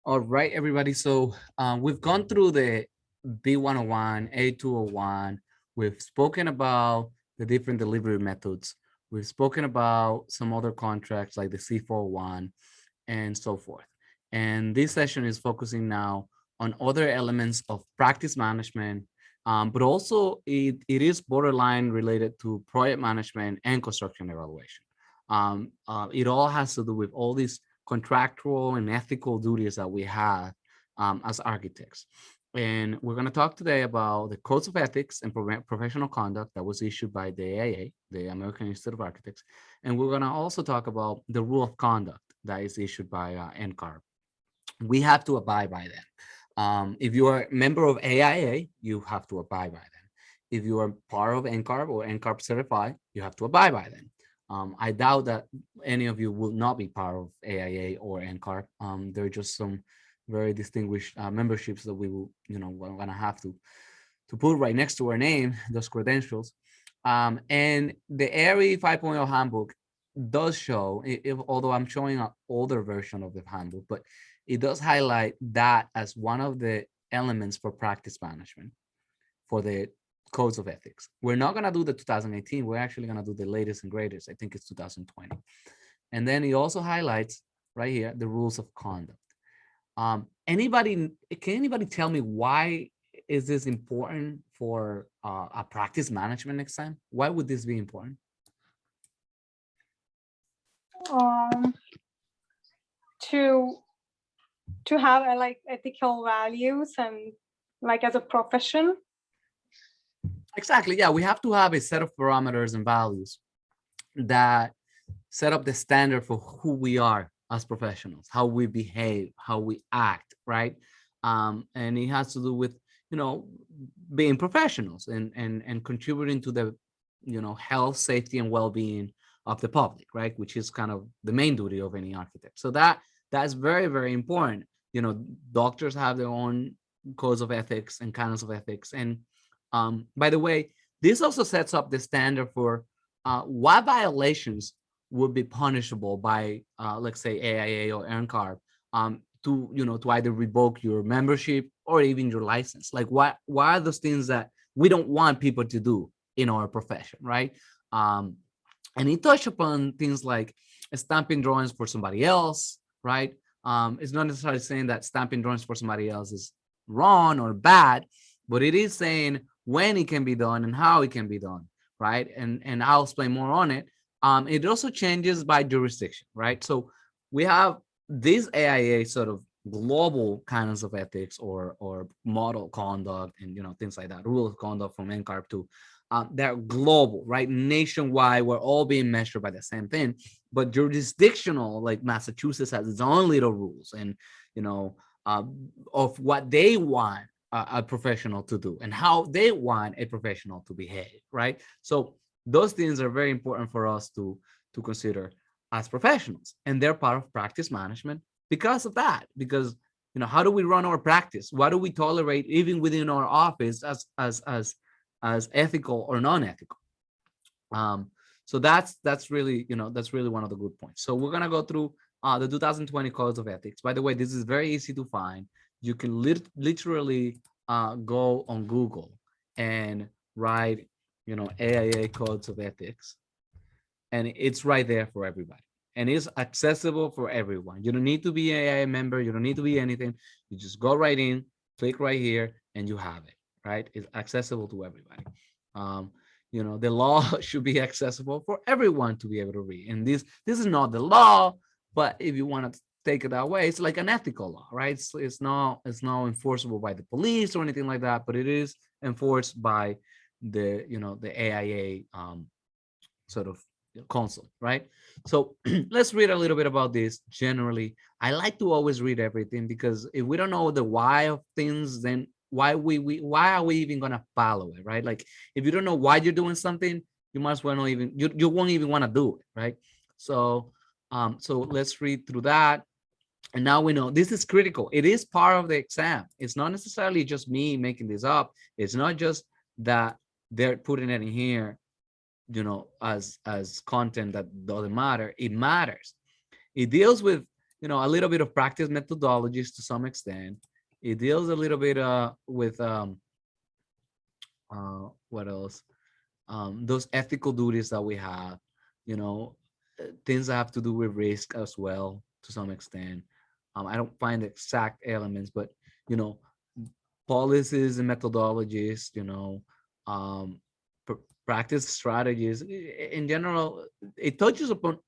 All right, everybody. So we've gone through the B101, A201. We've spoken about the different delivery methods. We've spoken about some other contracts like the C401 and so forth. And this session is focusing now on other elements of practice management, but also it is borderline related to project management and construction evaluation. It all has to do with all these contractual and ethical duties that we have as architects. And we're going to talk today about the codes of ethics and professional conduct that was issued by the AIA, the American Institute of Architects. And we're going to also talk about the rule of conduct that is issued by NCARB. We have to abide by them. If you are a member of AIA, you have to abide by them. If you are part of NCARB or NCARB certified, you have to abide by them. I doubt that any of you will not be part of AIA or NCARB. There are just some very distinguished memberships that we will, we're gonna have to put right next to our name, those credentials. And the AIA 5.0 handbook does show, although I'm showing an older version of the handbook, but it does highlight that as one of the elements for practice management for the codes of ethics. We're not going to do the 2018. We're actually going to do the latest and greatest. I think it's 2020. And then it also highlights right here the rules of conduct. Can anybody tell me why is this important for a practice management exam? Why would this be important? Um, to have like ethical values and like as a profession. Exactly. Yeah, we have to have a set of parameters and values that set up the standard for who we are as professionals, how we behave, how we act, right? And it has to do with, being professionals and contributing to the, health, safety, and well-being of the public, right? Which is kind of the main duty of any architect. So that's very, very important. Doctors have their own codes of ethics and canons of ethics. And by the way, this also sets up the standard for what violations would be punishable by, let's say, AIA or NCARB, to either revoke your membership or even your license. Like, what are those things that we don't want people to do in our profession, right? And it touched upon things like stamping drawings for somebody else, right? It's not necessarily saying that stamping drawings for somebody else is wrong or bad, but it is saying when it can be done and how it can be done, right? And I'll explain more on it. It also changes by jurisdiction, right? So we have this AIA sort of global kinds of ethics or model conduct and things like that, rule of conduct from NCARB to they're global, right? Nationwide, we're all being measured by the same thing. But jurisdictional, like Massachusetts has its own little rules and of what they want a professional to do and how they want a professional to behave, right? So those things are very important for us to consider as professionals, and they're part of practice management because of that. Because how do we run our practice? What do we tolerate even within our office as ethical or non-ethical? So that's really one of the good points. So we're gonna go through the 2020 codes of ethics. By the way, this is very easy to find. You can literally go on Google and write AIA codes of ethics, and it's right there for everybody, and it's accessible for everyone. You don't need to be an AIA member. You don't need to be anything. You just go right in, click right here, and you have it, right? It's accessible to everybody. The law should be accessible for everyone to be able to read. And this is not the law, but if you want to take it that way, it's like an ethical law, right? It's not enforceable by the police or anything like that, but it is enforced by the AIA sort of council, right? So let's read a little bit about this. Generally, I like to always read everything, because if we don't know the why of things, then why are we even gonna follow it, right? Like, if you don't know why you're doing something, you might as well not even, you won't even want to do it, right? So let's read through that. And now we know this is critical. It is part of the exam. It's not necessarily just me making this up. It's not just that they're putting it in here, as content that doesn't matter. It matters. It deals with a little bit of practice methodologies to some extent. It deals a little bit with what else? Those ethical duties that we have, you know, things that have to do with risk as well to some extent. I don't find exact elements, but you know, policies and methodologies, um, practice strategies in general. It touches upon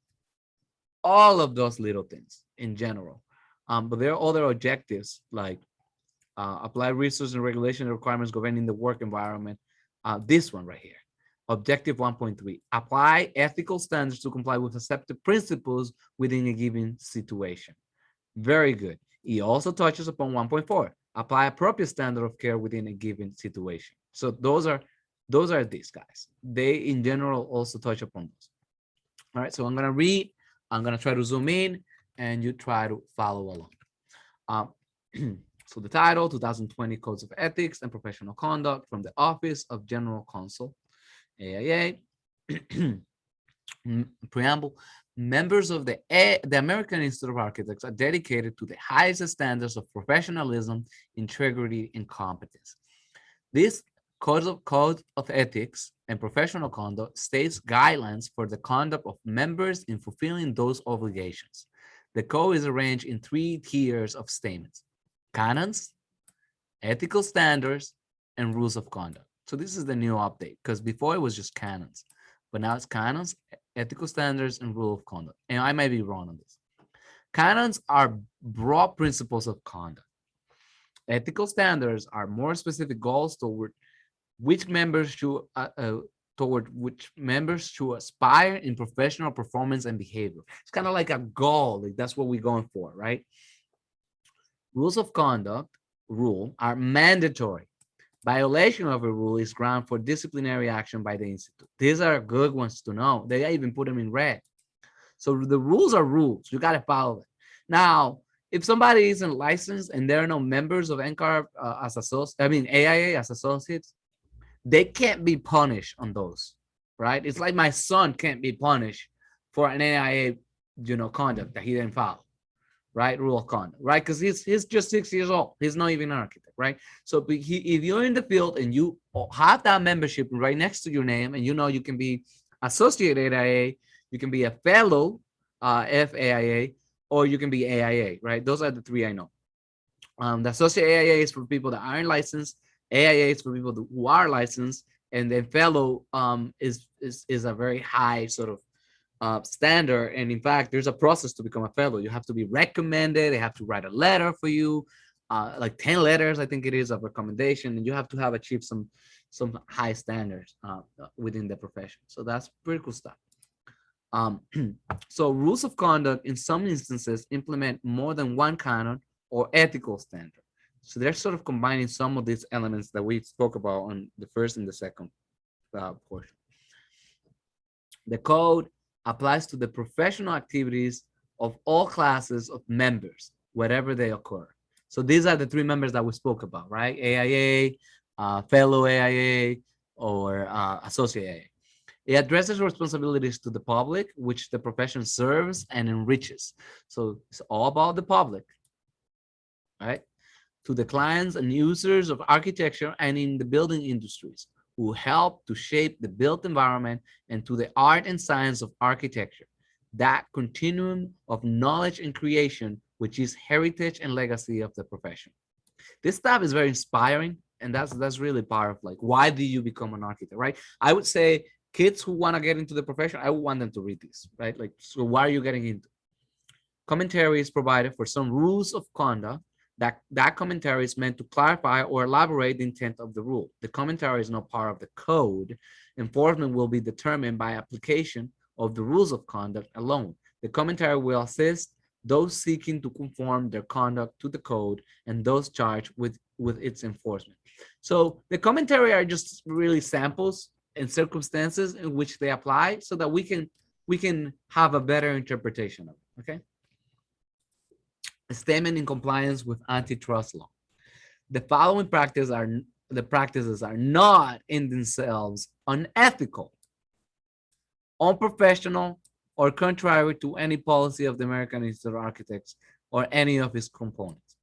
all of those little things in general. But there are other objectives like apply resource and regulation requirements governing the work environment. This one right here. Objective 1.3, apply ethical standards to comply with accepted principles within a given situation. Very good. It also touches upon 1.4, apply appropriate standard of care within a given situation. So those are these guys. They in general also touch upon those. All right, so I'm gonna read, I'm gonna try to zoom in and you try to follow along. Um, so the title, 2020 Codes of Ethics and Professional Conduct from the Office of General Counsel, AIA. Preamble, members of the American Institute of Architects are dedicated to the highest standards of professionalism, integrity, and competence. This code of ethics and professional conduct states guidelines for the conduct of members in fulfilling those obligations. The code is arranged in 3 tiers of statements: canons, ethical standards, and rules of conduct. So this is the new update, because before it was just canons, but now it's canons, ethical standards, and rule of conduct. And I might be wrong on this. Canons are broad principles of conduct. Ethical standards are more specific goals toward which members should aspire in professional performance and behavior. It's kind of like a goal, like that's what we're going for, right? Rules of conduct are mandatory. Violation of a rule is ground for disciplinary action by the institute. These are good ones to know. They even put them in red. So the rules are rules. You got to follow them. Now, if somebody isn't licensed and there are no members of NCAR as associates, AIA as associates, they can't be punished on those, right? It's like my son can't be punished for an AIA, conduct that he didn't follow, right? Rule of conduct, right? Because he's just 6 years old. He's not even an architect, right? So if you're in the field and you have that membership right next to your name, and you can be associate AIA, you can be a fellow FAIA, or you can be AIA, right? Those are the 3 I know. The associate AIA is for people that aren't licensed. AIA is for people who are licensed, and then fellow is a very high sort of standard. And in fact, there's a process to become a fellow. You have to be recommended. They have to write a letter for you, like 10 letters, I think it is, of recommendation, and you have to have achieved some high standards within the profession. So that's pretty cool stuff. So rules of conduct in some instances implement more than one canon or ethical standard. So they're sort of combining some of these elements that we spoke about on the first and the second portion. The code applies to the professional activities of all classes of members, wherever they occur. So these are the 3 members that we spoke about, right? AIA, fellow AIA, or associate AIA. It addresses responsibilities to the public, which the profession serves and enriches. So it's all about the public, right? To the clients and users of architecture and in the building industries who help to shape the built environment, and to the art and science of architecture, that continuum of knowledge and creation, which is heritage and legacy of the profession. This stuff is very inspiring, and that's really part of like, why do you become an architect, right? I would say kids who want to get into the profession, I would want them to read this, right? Like, so why are you getting into? Commentary is provided for some rules of conduct. That commentary is meant to clarify or elaborate the intent of the rule. The commentary is not part of the code. Enforcement will be determined by application of the rules of conduct alone. The commentary will assist those seeking to conform their conduct to the code and those charged with its enforcement. So the commentary are just really samples and circumstances in which they apply, so that we can have a better interpretation of it. Okay. A statement in compliance with antitrust law. The following practices are not in themselves unethical, unprofessional, or contrary to any policy of the American Institute of Architects or any of its components.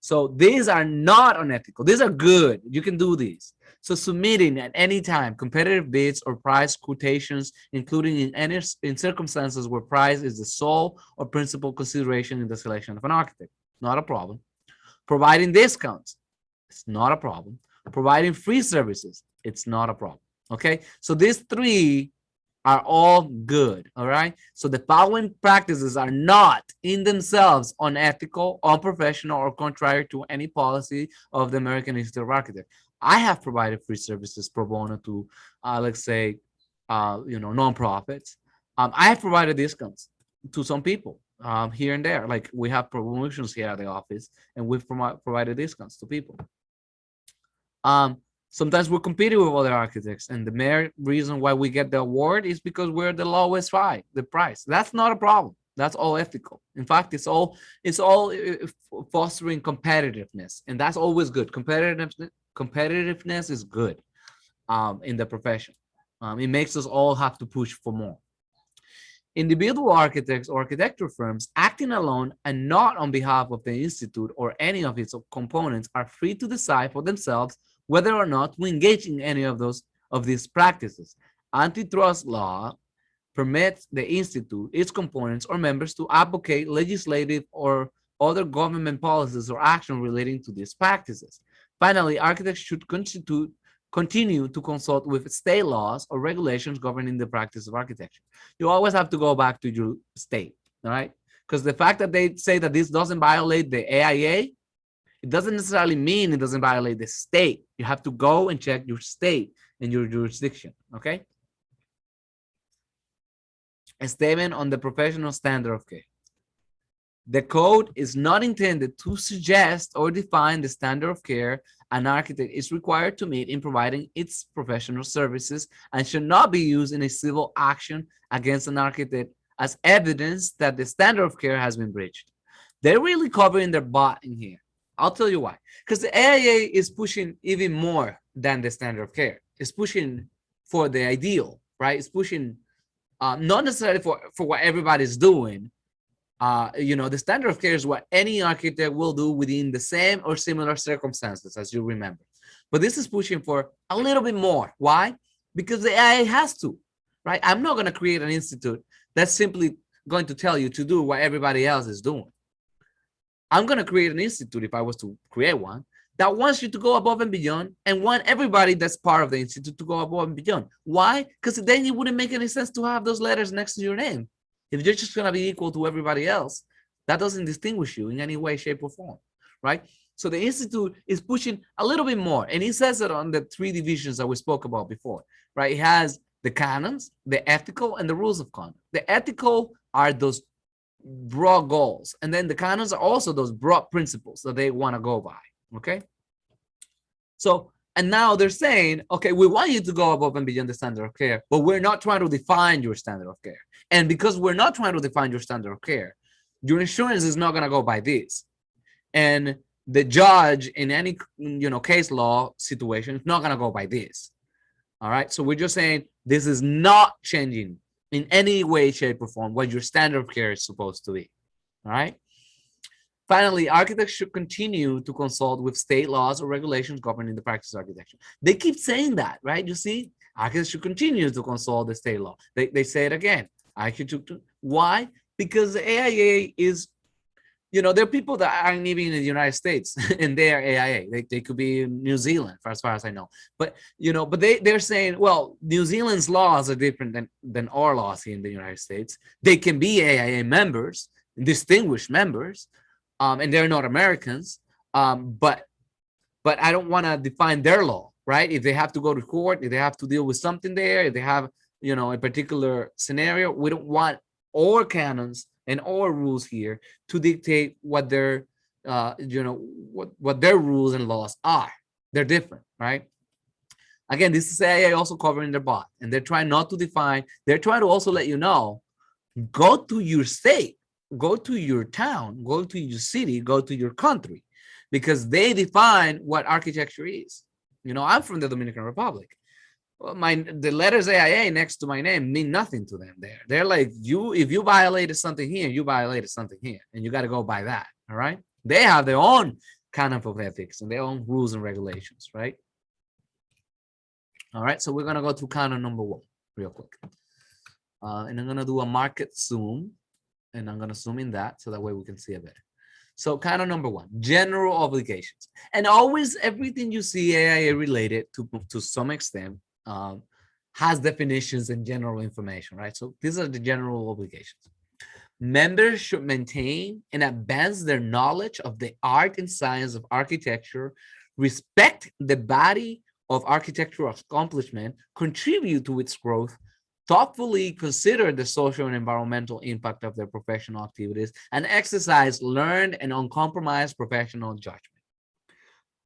So these are not unethical. These are good. You can do these. So submitting at any time competitive bids or price quotations, including in circumstances where price is the sole or principal consideration in the selection of an architect, not a problem. Providing discounts, it's not a problem. Providing free services, it's not a problem. Okay, so these three are all good. All right, so the following practices are not in themselves unethical, unprofessional, or contrary to any policy of the American Institute of Architects. I have provided free services pro bono to, let's say, nonprofits. I have provided discounts to some people here and there. Like we have promotions here at the office, and we've provided discounts to people. Sometimes we're competing with other architects, and the main reason why we get the award is because we're the lowest the price. That's not a problem. That's all ethical. In fact, it's all fostering competitiveness, and that's always good. Competitiveness is good in the profession. It makes us all have to push for more. Individual architects or architecture firms acting alone and not on behalf of the institute or any of its components are free to decide for themselves whether or not to engage in any of these practices. Antitrust law permits the institute, its components, or members to advocate legislative or other government policies or action relating to these practices. Finally, architects should continue to consult with state laws or regulations governing the practice of architecture. You always have to go back to your state, all right? Because the fact that they say that this doesn't violate the AIA, it doesn't necessarily mean it doesn't violate the state. You have to go and check your state and your jurisdiction, okay? A statement on the professional standard of care. The code is not intended to suggest or define the standard of care an architect is required to meet in providing its professional services and should not be used in a civil action against an architect as evidence that the standard of care has been breached. They're really covering their butt in here. I'll tell you why. Because the AIA is pushing even more than the standard of care. It's pushing for the ideal, right? It's pushing not necessarily for what everybody's doing. The standard of care is what any architect will do within the same or similar circumstances, as you remember. But this is pushing for a little bit more. Why? Because the AIA has to, right? I'm not going to create an institute that's simply going to tell you to do what everybody else is doing. I'm going to create an institute, if I was to create one, that wants you to go above and beyond and want everybody that's part of the institute to go above and beyond. Why? Because then it wouldn't make any sense to have those letters next to your name. If you're just going to be equal to everybody else, that doesn't distinguish you in any way, shape, or form, right? So the institute is pushing a little bit more, and it says it on the three divisions that we spoke about before, right? It has the canons, the ethical, and the rules of conduct. The ethical are those broad goals, and then the canons are also those broad principles that they want to go by, okay? So, and now they're saying, okay, we want you to go above and beyond the standard of care, but we're not trying to define your standard of care. And because we're not trying to define your standard of care, your insurance is not going to go by this. And the judge in any, case law situation is not going to go by this. All right. So we're just saying this is not changing in any way, shape, or form what your standard of care is supposed to be. All right. Finally, architects should continue to consult with state laws or regulations governing the practice of architecture. They keep saying that, right? You see, architects should continue to consult the state law. They say it again. Why? Because the AIA is, there are people that aren't even in the United States and they are AIA. They could be in New Zealand, for as far as I know. But, they're saying, well, New Zealand's laws are different than our laws here in the United States. They can be AIA members, distinguished members, and they're not Americans. But I don't want to define their law, right? If they have to go to court, if they have to deal with something there, if they have, a particular scenario, we don't want our canons and our rules here to dictate what their, what their rules and laws are. They're different, right? Again, this is AIA also covering their butt, and they're trying not to define. They're trying to also let you know, go to your state, go to your town, go to your city, go to your country, because they define what architecture is. I'm from the Dominican Republic. Well, the letters AIA next to my name mean nothing to them. They're like, you, if you violated something here, you violated something here, and you got to go by that. All right. They have their own canon of ethics and their own rules and regulations, right? All right. So we're gonna go through canon number 1 real quick, and I'm gonna do a market zoom, and I'm gonna zoom in that so that way we can see it better. So canon number 1, general obligations, and always everything you see AIA related to some extent has definitions and general information, right? So these are the general obligations. Members should maintain and advance their knowledge of the art and science of architecture, respect the body of architectural accomplishment, contribute to its growth, thoughtfully consider the social and environmental impact of their professional activities, and exercise learned and uncompromised professional judgment.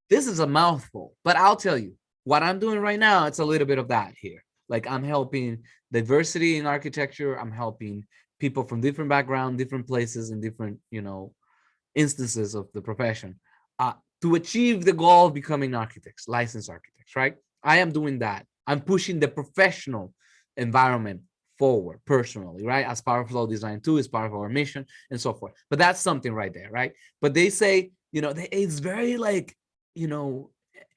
This is a mouthful, but I'll tell you, what I'm doing right now, it's a little bit of that here. Like I'm helping diversity in architecture. I'm helping people from different backgrounds, different places, and different, instances of the profession to achieve the goal of becoming architects, licensed architects, right? I am doing that. I'm pushing the professional environment forward personally, right? As part of Flow Design 2, as part of our mission and so forth. But that's something right there, right? But they say, it's very like,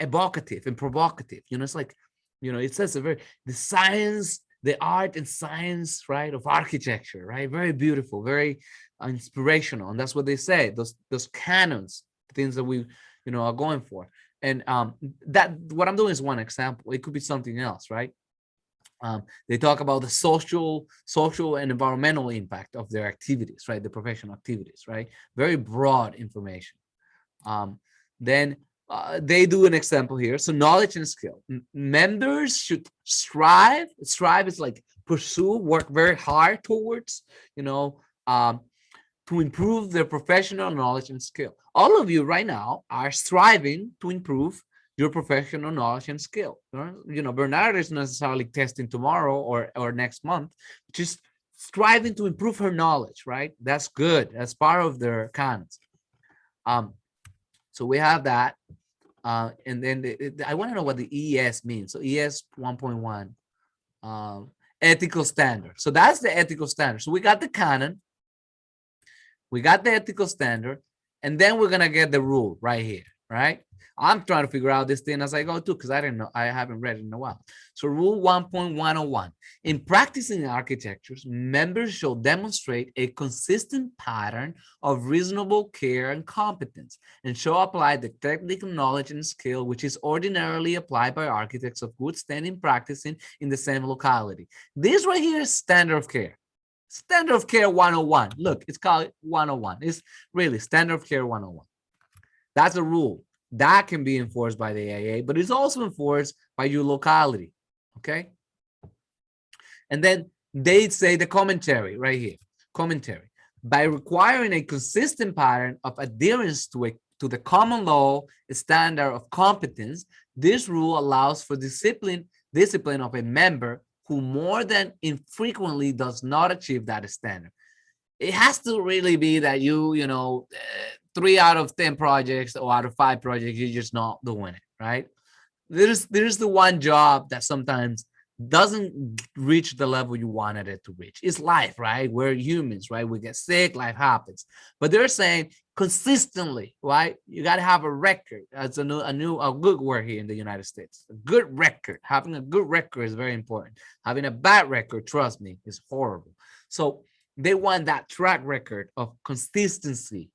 evocative and provocative. It's like, it says the science, the art and science, right, of architecture, right? Very beautiful, very inspirational. And that's what they say, those canons, things that we, are going for. And that what I'm doing is one example. It could be something else, right? They talk about the social and environmental impact of their activities, right? The professional activities, right? Very broad information. Then they do an example here. So knowledge and skill. Members should strive. Strive is like pursue, work very hard towards, to improve their professional knowledge and skill. All of you right now are striving to improve your professional knowledge and skill. Bernard is not necessarily testing tomorrow or next month, just striving to improve her knowledge, right? That's good. That's part of their canons. So we have that. And then I want to know what the ES means. So ES 1.1, ethical standard. So that's the ethical standard. So we got the canon, we got the ethical standard, and then we're going to get the rule right here, right? I'm trying to figure out this thing as I go too, because I haven't read it in a while. So rule 1.101, in practicing architectures, members shall demonstrate a consistent pattern of reasonable care and competence, and shall apply the technical knowledge and skill which is ordinarily applied by architects of good standing practicing in the same locality. This right here is standard of care. Standard of care 101. Look, it's called 101. It's really standard of care 101. That's a rule that can be enforced by the AIA, but it's also enforced by your locality, okay? And then they say the commentary right here, commentary. By requiring a consistent pattern of adherence to the common law standard of competence, this rule allows for discipline of a member who more than infrequently does not achieve that standard. It has to really be that you 3 out of 10 projects or out of 5 projects, you're just not doing it, right? There's the one job that sometimes doesn't reach the level you wanted it to reach. It's life, right? We're humans, right? We get sick, life happens. But they're saying consistently, right? You got to have a record. That's a good word here in the United States. A good record. Having a good record is very important. Having a bad record, trust me, is horrible. So they want that track record of consistency.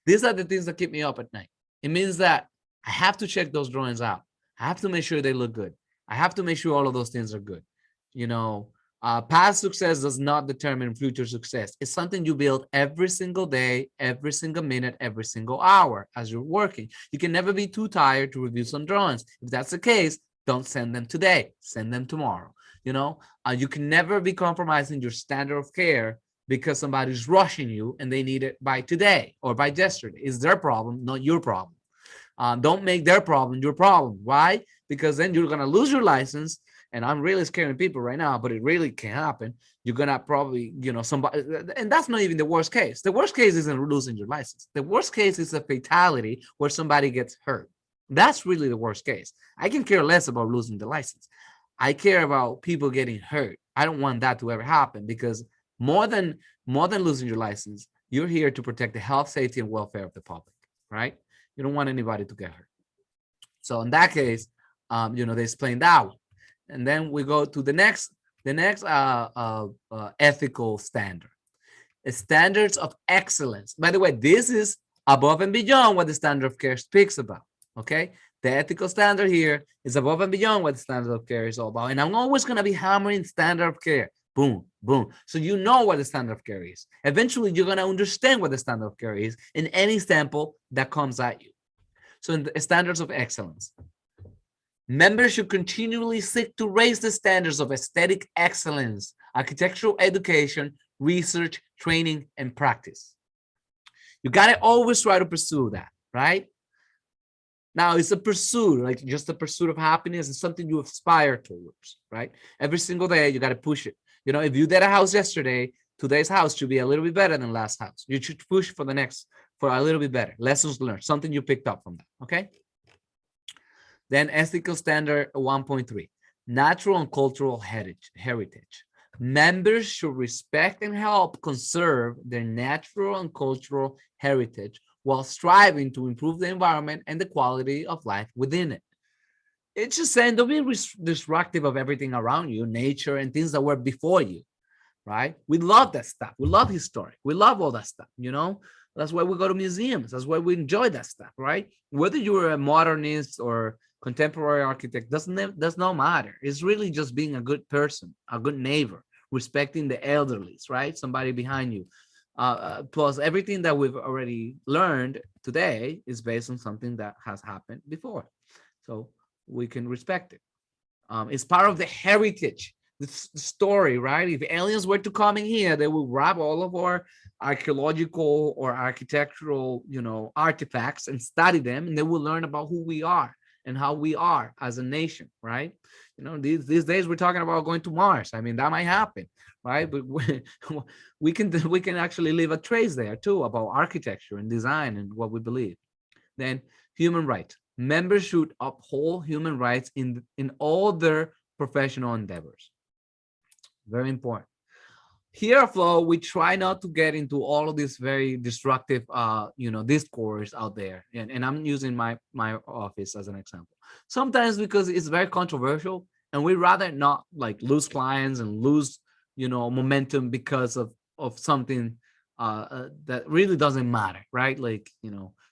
These are the things that keep me up at night. It means that I have to check those drawings out. I have to make sure they look good. I have to make sure all of those things are good. Past success does not determine future success. It's something you build every single day, every single minute, every single hour as you're working. You can never be too tired to review some drawings. If that's the case, don't send them today. Send them tomorrow. You can never be compromising your standard of care because somebody's rushing you and they need it by today or by yesterday. It's their problem, not your problem. Don't make their problem your problem. Why? Because then you're going to lose your license. And I'm really scaring people right now, but it really can happen. You're going to probably, somebody, and that's not even the worst case. The worst case isn't losing your license. The worst case is a fatality where somebody gets hurt. That's really the worst case. I can care less about losing the license. I care about people getting hurt. I don't want that to ever happen, because more than losing your license, you're here to protect the health, safety, and welfare of the public, right? You don't want anybody to get hurt. So in that case, they explain that one, and then we go to the next ethical standard, standards of excellence. By the way, this is above and beyond what the standard of care speaks about. Okay, the ethical standard here is above and beyond what the standard of care is all about. And I'm always going to be hammering standard of care. Boom, boom. So you know what the standard of care is. Eventually, you're going to understand what the standard of care is in any sample that comes at you. So in the standards of excellence, members should continually seek to raise the standards of aesthetic excellence, architectural education, research, training, and practice. You got to always try to pursue that, right? Now, it's a pursuit, like just a pursuit of happiness. It's something you aspire towards, right? Every single day, you got to push it. If you did a house yesterday, today's house should be a little bit better than last house. You should push for a little bit better. Lessons learned, something you picked up from that, okay? Then ethical standard 1.3, natural and cultural heritage. Members should respect and help conserve their natural and cultural heritage while striving to improve the environment and the quality of life within it. It's just saying don't be destructive of everything around you, nature and things that were before you, right? We love that stuff. We love history. We love all that stuff, That's why we go to museums. That's why we enjoy that stuff, right? Whether you're a modernist or contemporary architect does not matter. It's really just being a good person, a good neighbor, respecting the elderly, right? Somebody behind you. Plus, everything that we've already learned today is based on something that has happened before. So we can respect it. It's part of the heritage, the story, right? If aliens were to come in here, they will grab all of our archaeological or architectural, artifacts and study them, and they will learn about who we are and how we are as a nation, right? These days we're talking about going to Mars. I mean, that might happen, right? But we can actually leave a trace there too about architecture and design and what we believe. Then human rights. Members should uphold human rights in all their professional endeavors. Very important. Here at Flow, we try not to get into all of this very destructive, discourse out there. And I'm using my office as an example. Sometimes because it's very controversial, and we'd rather not like lose clients and lose, momentum because of something that really doesn't matter, right?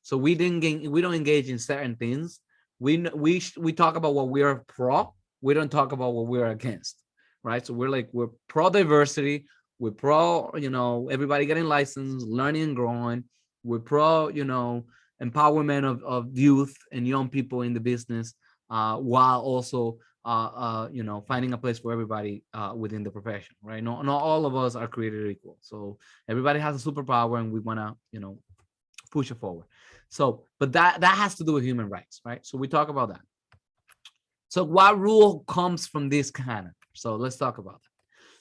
So we don't engage in certain things. We talk about what we are pro. We don't talk about what we're against, right? So we're pro diversity. We're pro, everybody getting licensed, learning and growing. We're pro, empowerment of youth and young people in the business, while also, finding a place for everybody within the profession, right? Not all of us are created equal. So everybody has a superpower, and we want to, push it forward. So, but that has to do with human rights, right? So we talk about that. So what rule comes from this canon? So let's talk about that.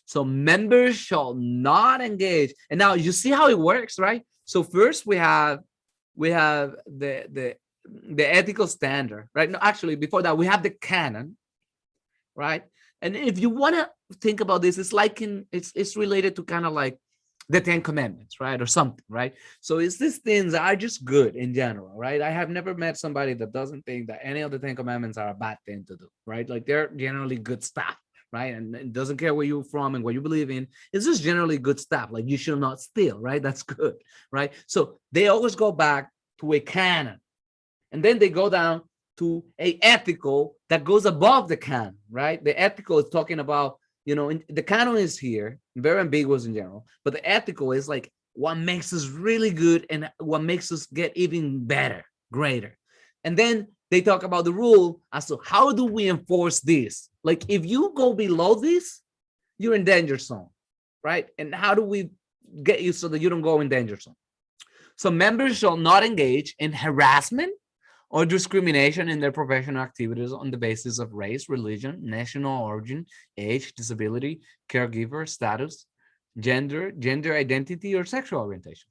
So members shall not engage. And now you see how it works, right? So first we have the ethical standard, right? No, actually before that we have the canon, right? And if you want to think about this, it's like it's related to kind of like the 10 Commandments, right? Or something, right? So it's these things that are just good in general, right? I have never met somebody that doesn't think that any of the 10 Commandments are a bad thing to do, right? Like they're generally good stuff, right? And it doesn't care where you're from and what you believe in. It's just generally good stuff. Like you should not steal, right? That's good, right? So they always go back to a canon, and then they go down to a ethical that goes above the canon, right? The ethical is talking about, the canon is here, very ambiguous in general, but the ethical is like what makes us really good and what makes us get even better, greater. And then they talk about the rule as to how do we enforce this? Like if you go below this, you're in danger zone, right? And how do we get you so that you don't go in danger zone? So members shall not engage in harassment or discrimination in their professional activities on the basis of race, religion, national origin, age, disability, caregiver status, gender identity, or sexual orientation.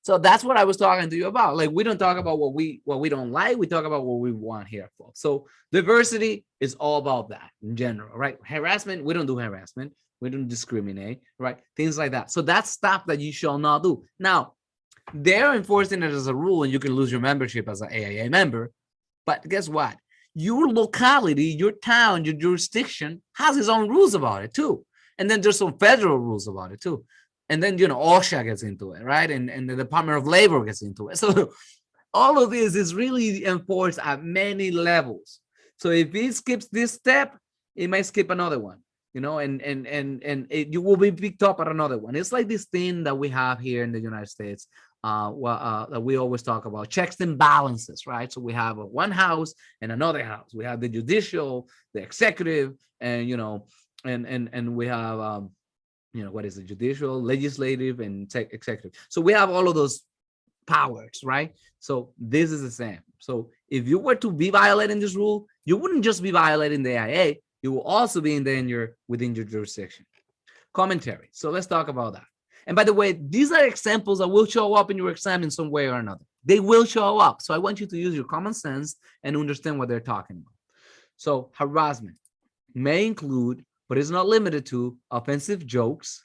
So that's what I was talking to you about. Like, we don't talk about what we don't like. We talk about what we want here, folks. So diversity is all about that in general, right? Harassment, we don't do harassment. We don't discriminate, right? Things like that. So that's stuff that you shall not do. Now, they're enforcing it as a rule, and you can lose your membership as an AIA member. But guess what? Your locality, your town, your jurisdiction has its own rules about it too. And then there's some federal rules about it too. And then, OSHA gets into it, right? And the Department of Labor gets into it. So all of this is really enforced at many levels. So if it skips this step, it might skip another one, you will be picked up at another one. It's like this thing that we have here in the United States, that we always talk about, checks and balances, right? So we have one house and another house. We have the judicial, the executive, and and we have what is the judicial, legislative, and executive. So we have all of those powers, right? So this is the same. So if you were to be violating this rule, you wouldn't just be violating the AIA, you will also be in danger within your jurisdiction. Commentary. So let's talk about that. And by the way, these are examples that will show up in your exam in some way or another. They will show up. So I want you to use your common sense and understand what they're talking about. So harassment may include, but is not limited to, offensive jokes.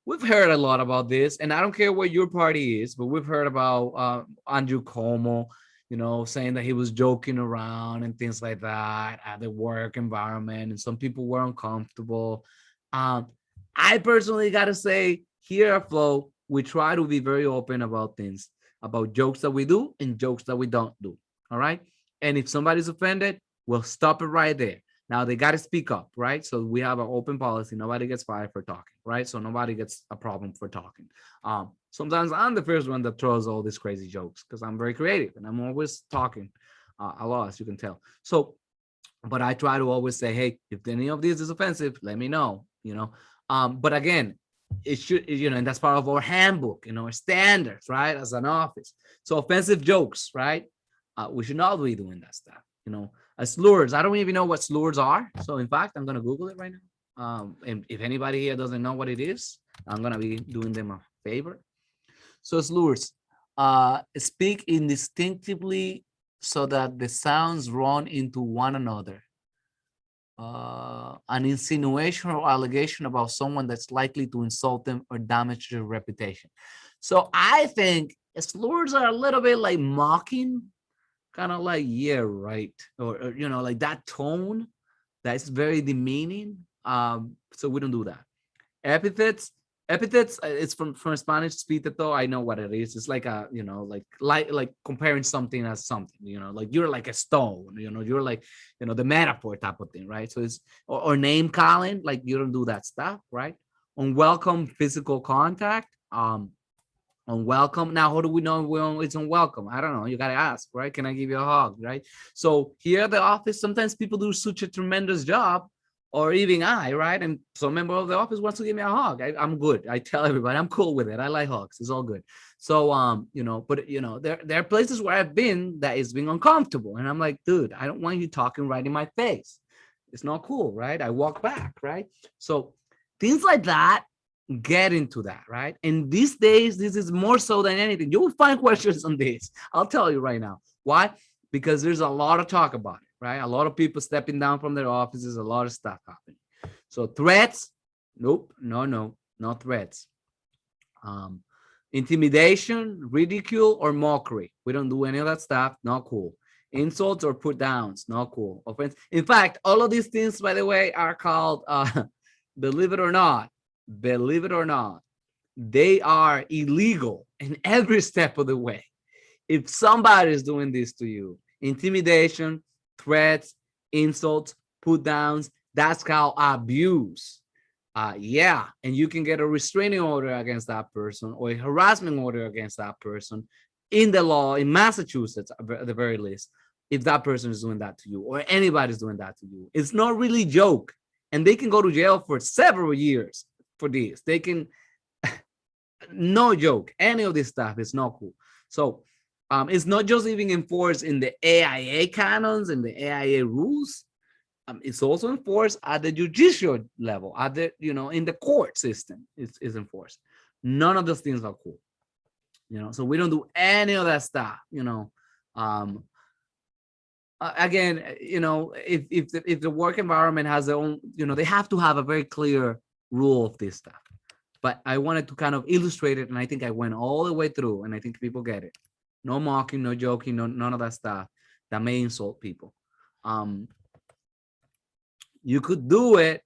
We've heard a lot about this, and I don't care what your party is, but we've heard about Andrew Cuomo, saying that he was joking around and things like that at the work environment, and some people were uncomfortable. I personally got to say, here at Flow, we try to be very open about things, about jokes that we do and jokes that we don't do. All right. And if somebody's offended, we'll stop it right there. Now they got to speak up, right? So we have an open policy. Nobody gets fired for talking, right? So nobody gets a problem for talking. Sometimes I'm the first one that throws all these crazy jokes because I'm very creative and I'm always talking a lot, as you can tell. So, but I try to always say, hey, if any of this is offensive, let me know, But again, it should, and that's part of our handbook, our standards, right? As an office. So offensive jokes, right? We should not be doing that stuff, slurs. I don't even know what slurs are. So in fact, I'm going to Google it right now. And if anybody here doesn't know what it is, I'm going to be doing them a favor. So slurs, speak indistinctively so that the sounds run into one another. An insinuation or allegation about someone that's likely to insult them or damage their reputation. So I think slurs are a little bit like mocking, kind of like, yeah, right. Or like that tone that's very demeaning. So we don't do that. Epithets, it's from Spanish, epíteto. I know what it is. It's like a, like comparing something as something, like you're like a stone, you're like, the metaphor type of thing, right? So it's, or name calling, like you don't do that stuff, right? Unwelcome physical contact, unwelcome. Now, how do we know it's unwelcome? I don't know. You got to ask, right? Can I give you a hug, right? So here at the office, sometimes people do such a tremendous job, or even I, right? And some member of the office wants to give me a hug. I'm good. I tell everybody I'm cool with it. I like hugs. It's all good. So, but there are places where I've been that it's been uncomfortable. And I'm like, dude, I don't want you talking right in my face. It's not cool, right? I walk back, right? So things like that, get into that, right? And these days, this is more so than anything. You will find questions on this. I'll tell you right now. Why? Because there's a lot of talk about it, right? A lot of people stepping down from their offices, a lot of stuff happening. So threats, nope, no threats. Intimidation, ridicule, or mockery. We don't do any of that stuff. Not cool. Insults or put downs, not cool. Offense. In fact, all of these things, by the way, are called, believe it or not, they are illegal in every step of the way. If somebody is doing this to you, intimidation, threats, insults, put downs, that's called abuse. Yeah, and you can get a restraining order against that person or a harassment order against that person in the law in Massachusetts, at the very least, if that person is doing that to you or anybody's doing that to you. It's not really a joke, and they can go to jail for several years for this. They can, no joke, any of this stuff is not cool. So it's not just even enforced in the AIA canons and the AIA rules. It's also enforced at the judicial level, at the, in the court system, it's enforced. None of those things are cool. So we don't do any of that stuff. Um, Again, if the work environment has their own, they have to have a very clear rule of this stuff. But I wanted to kind of illustrate it, and I think I went all the way through, and I think people get it. No mocking, no joking, none of that stuff that may insult people. You could do it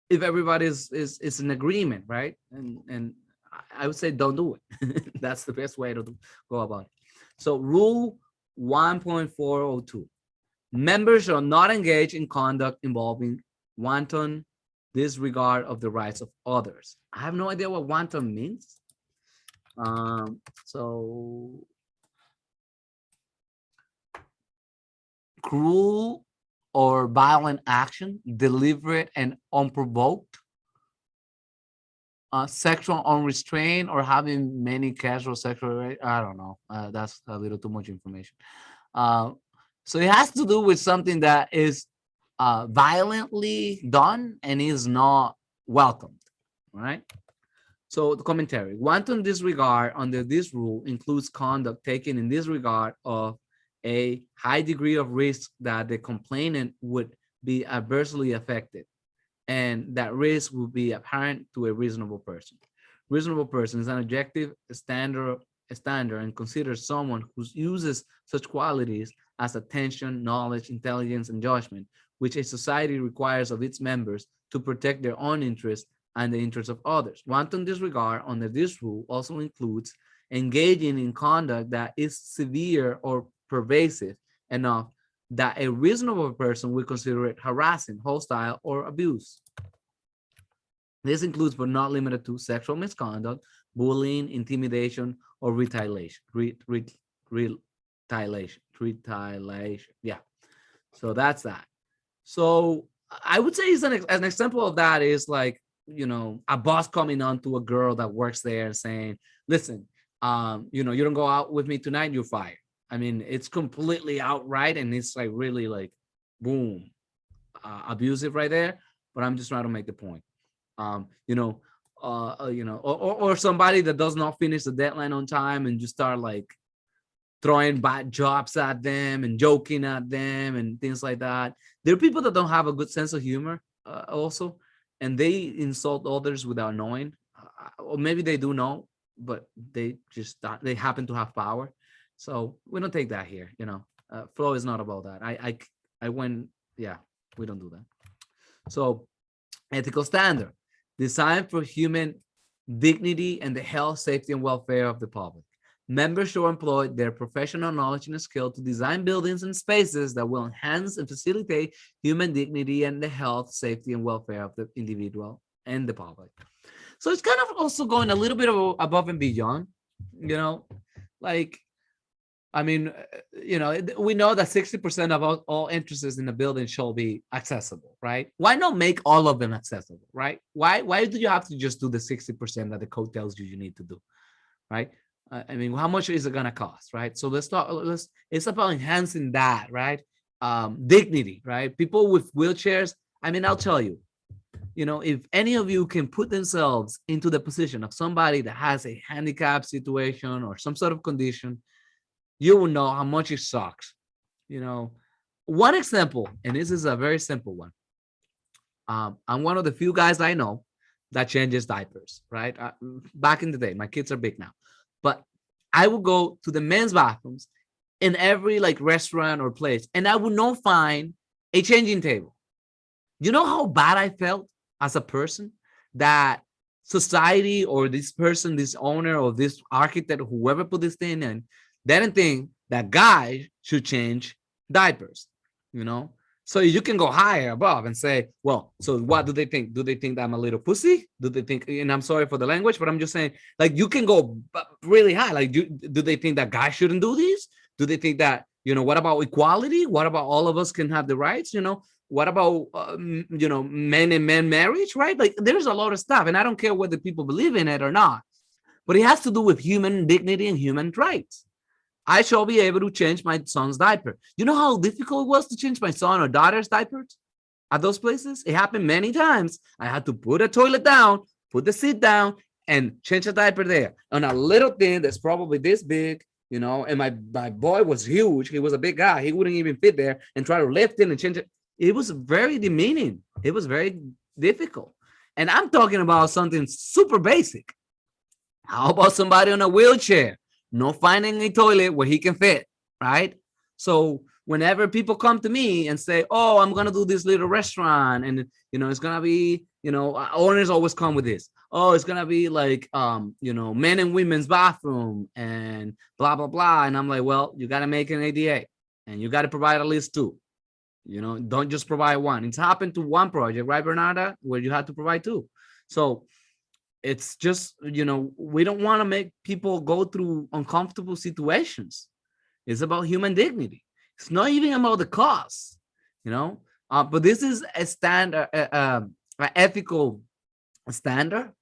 if everybody is in agreement, right? And I would say don't do it. That's the best way to go about it. So rule 1.402. Members shall not engage in conduct involving wanton disregard of the rights of others. I have no idea what wanton means. So cruel or violent action, deliberate and unprovoked, sexual unrestrained, or having many casual sexual. I don't know. That's a little too much information. So it has to do with something that is violently done and is not welcomed, right? So the commentary: wanton disregard under this rule includes conduct taken in disregard of a high degree of risk that the complainant would be adversely affected, and that risk will be apparent to a reasonable person. Reasonable person is an objective standard and considers someone who uses such qualities as attention, knowledge, intelligence, and judgment, which a society requires of its members to protect their own interests and the interests of others. Wanton disregard under this rule also includes engaging in conduct that is severe or pervasive enough that a reasonable person would consider it harassing, hostile, or abuse. This includes, but not limited to, sexual misconduct, bullying, intimidation, or retaliation. Retaliation. Yeah. So that's that. So I would say it's an example of that is like, a boss coming on to a girl that works there and saying, listen, you don't go out with me tonight, you're fired. I mean, it's completely outright, and it's like really like, boom, abusive right there. But I'm just trying to make the point. Or somebody that does not finish the deadline on time and just start like throwing bad jobs at them and joking at them and things like that. There are people that don't have a good sense of humor also, and they insult others without knowing, or maybe they do know, but they happen to have power. So we don't take that here. Flow is not about that. We don't do that. So ethical standard designed for human dignity and the health, safety, and welfare of the public. Members shall employ their professional knowledge and skill to design buildings and spaces that will enhance and facilitate human dignity and the health, safety, and welfare of the individual and the public. So it's kind of also going a little bit above and beyond, like, I mean, we know that 60% of all entrances in a building shall be accessible, right? Why not make all of them accessible, right? Why do you have to just do the 60% that the code tells you need to do, right? I mean, how much is it gonna cost, right? So it's about enhancing that, right? Dignity, right? People with wheelchairs. I mean, I'll tell you, if any of you can put themselves into the position of somebody that has a handicap situation or some sort of condition, you will know how much it sucks. One example, and this is a very simple one. I'm one of the few guys I know that changes diapers, right? Back in the day, my kids are big now, but I would go to the men's bathrooms in every like restaurant or place, and I would not find a changing table. You know how bad I felt as a person that society or this person, this owner or this architect, whoever put this thing in, they didn't think that guys should change diapers, So you can go higher above and say, well, so what do they think? Do they think that I'm a little pussy? Do they think, and I'm sorry for the language, but I'm just saying, like, you can go really high. Like, do they think that guys shouldn't do this? Do they think that, what about equality? What about all of us can have the rights? What about, men and men marriage, right? Like, there's a lot of stuff, and I don't care whether people believe in it or not, but it has to do with human dignity and human rights. I shall be able to change my son's diaper. You know how difficult it was to change my son or daughter's diapers at those places? It happened many times. I had to put a toilet down, put the seat down, and change a diaper there on a little thing that's probably this big, and my boy was huge. He was a big guy. He wouldn't even fit there, and try to lift it and change it. It was very demeaning. It was very difficult. And I'm talking about something super basic. How about somebody on a wheelchair, not finding a toilet where he can fit, right? So whenever people come to me and say, oh, I'm going to do this little restaurant, and, it's going to be, owners always come with this. Oh, it's going to be like, men and women's bathroom and blah, blah, blah. And I'm like, well, you got to make an ADA and you got to provide at least two. Don't just provide one. It's happened to one project, right, Bernarda, where you had to provide two. So it's just, we don't want to make people go through uncomfortable situations. It's about human dignity. It's not even about the cost, but this is a standard, an ethical standard,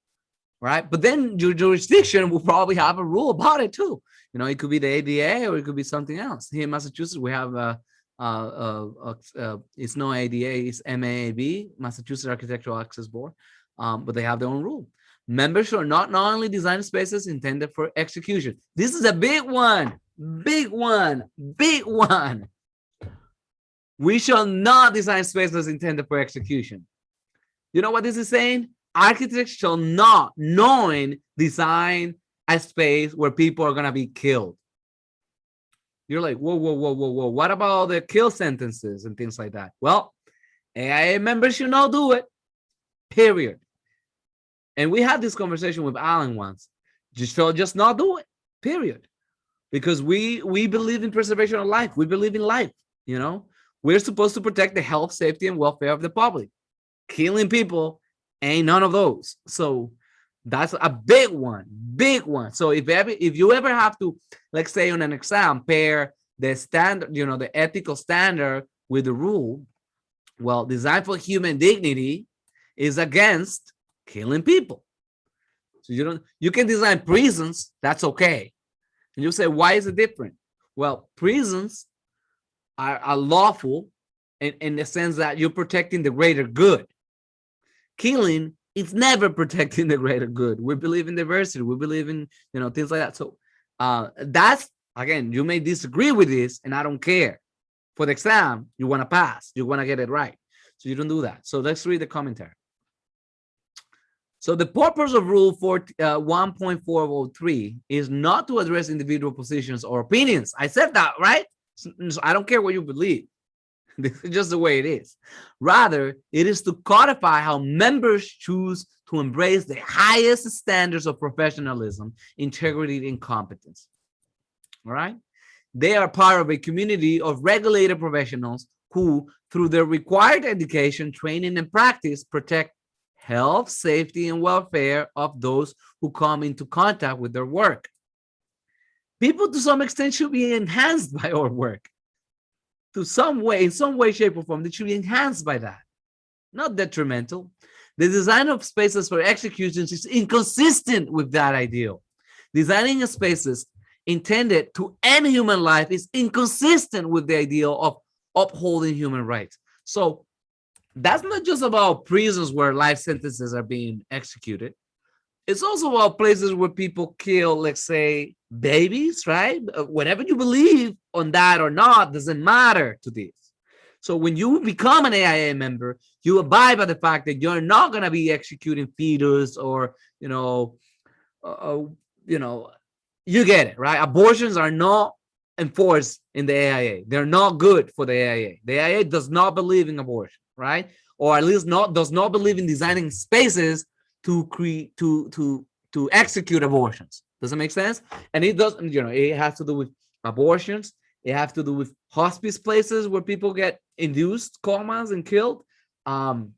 right? But then your jurisdiction will probably have a rule about it too. It could be the ADA or it could be something else. Here in Massachusetts, we have it's no ADA, it's MAAB, Massachusetts Architectural Access Board, but they have their own rule. Members shall not only design spaces intended for execution. This is a big one, big one, big one. We shall not design spaces intended for execution. You know what this is saying? Architects shall not knowing design a space where people are going to be killed. You're like, whoa, whoa, whoa, whoa, whoa. What about the kill sentences and things like that? Well, AIA members should not do it, period. And we had this conversation with Alan once. Just not do it, period. Because we believe in preservation of life. We believe in life, We're supposed to protect the health, safety, and welfare of the public. Killing people ain't none of those. So that's a big one, big one. So if you ever have to, let's say on an exam, pair the standard, the ethical standard with the rule, well, design for human dignity is against killing people. So you can design prisons, that's okay. And you say, why is it different? Well, prisons are lawful in the sense that you're protecting the greater good. Killing, it's never protecting the greater good. We believe in diversity. We believe in, things like that. So that's, again, you may disagree with this, and I don't care. For the exam, you want to pass. You want to get it right. So you don't do that. So let's read the commentary. So the purpose of Rule 1.403 is not to address individual positions or opinions. I said that, right? So I don't care what you believe. This is just the way it is. Rather, it is to codify how members choose to embrace the highest standards of professionalism, integrity, and competence. All right? They are part of a community of regulated professionals who, through their required education, training, and practice, protect health, safety, and welfare of those who come into contact with their work. People, to some extent, should be enhanced by our work. In some way, shape, or form, they should be enhanced by that, not detrimental. The design of spaces for executions is inconsistent with that ideal. Designing spaces intended to end human life is inconsistent with the ideal of upholding human rights. So that's not just about prisons where life sentences are being executed. It's also about places where people kill, let's say, babies, right? Whatever you believe on that or not doesn't matter to this. So when you become an AIA member, you abide by the fact that you're not going to be executing fetus or, you get it, right? Abortions are not enforced in the AIA. They're not good for the AIA. The AIA does not believe in abortion, right? Or at least does not believe in designing spaces to execute abortions. Does it make sense? And it does, it has to do with abortions. It has to do with hospice places where people get induced comas and killed. It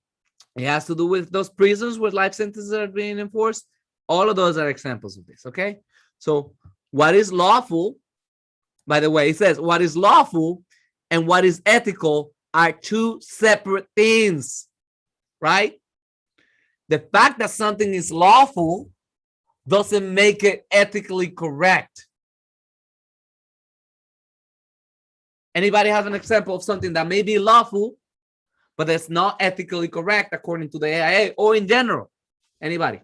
has to do with those prisons where life sentences are being enforced. All of those are examples of this, okay? So what is lawful, by the way, it says what is lawful and what is ethical are two separate things, right? The fact that something is lawful doesn't make it ethically correct. Anybody have an example of something that may be lawful, but that's not ethically correct according to the AIA or in general? Anybody?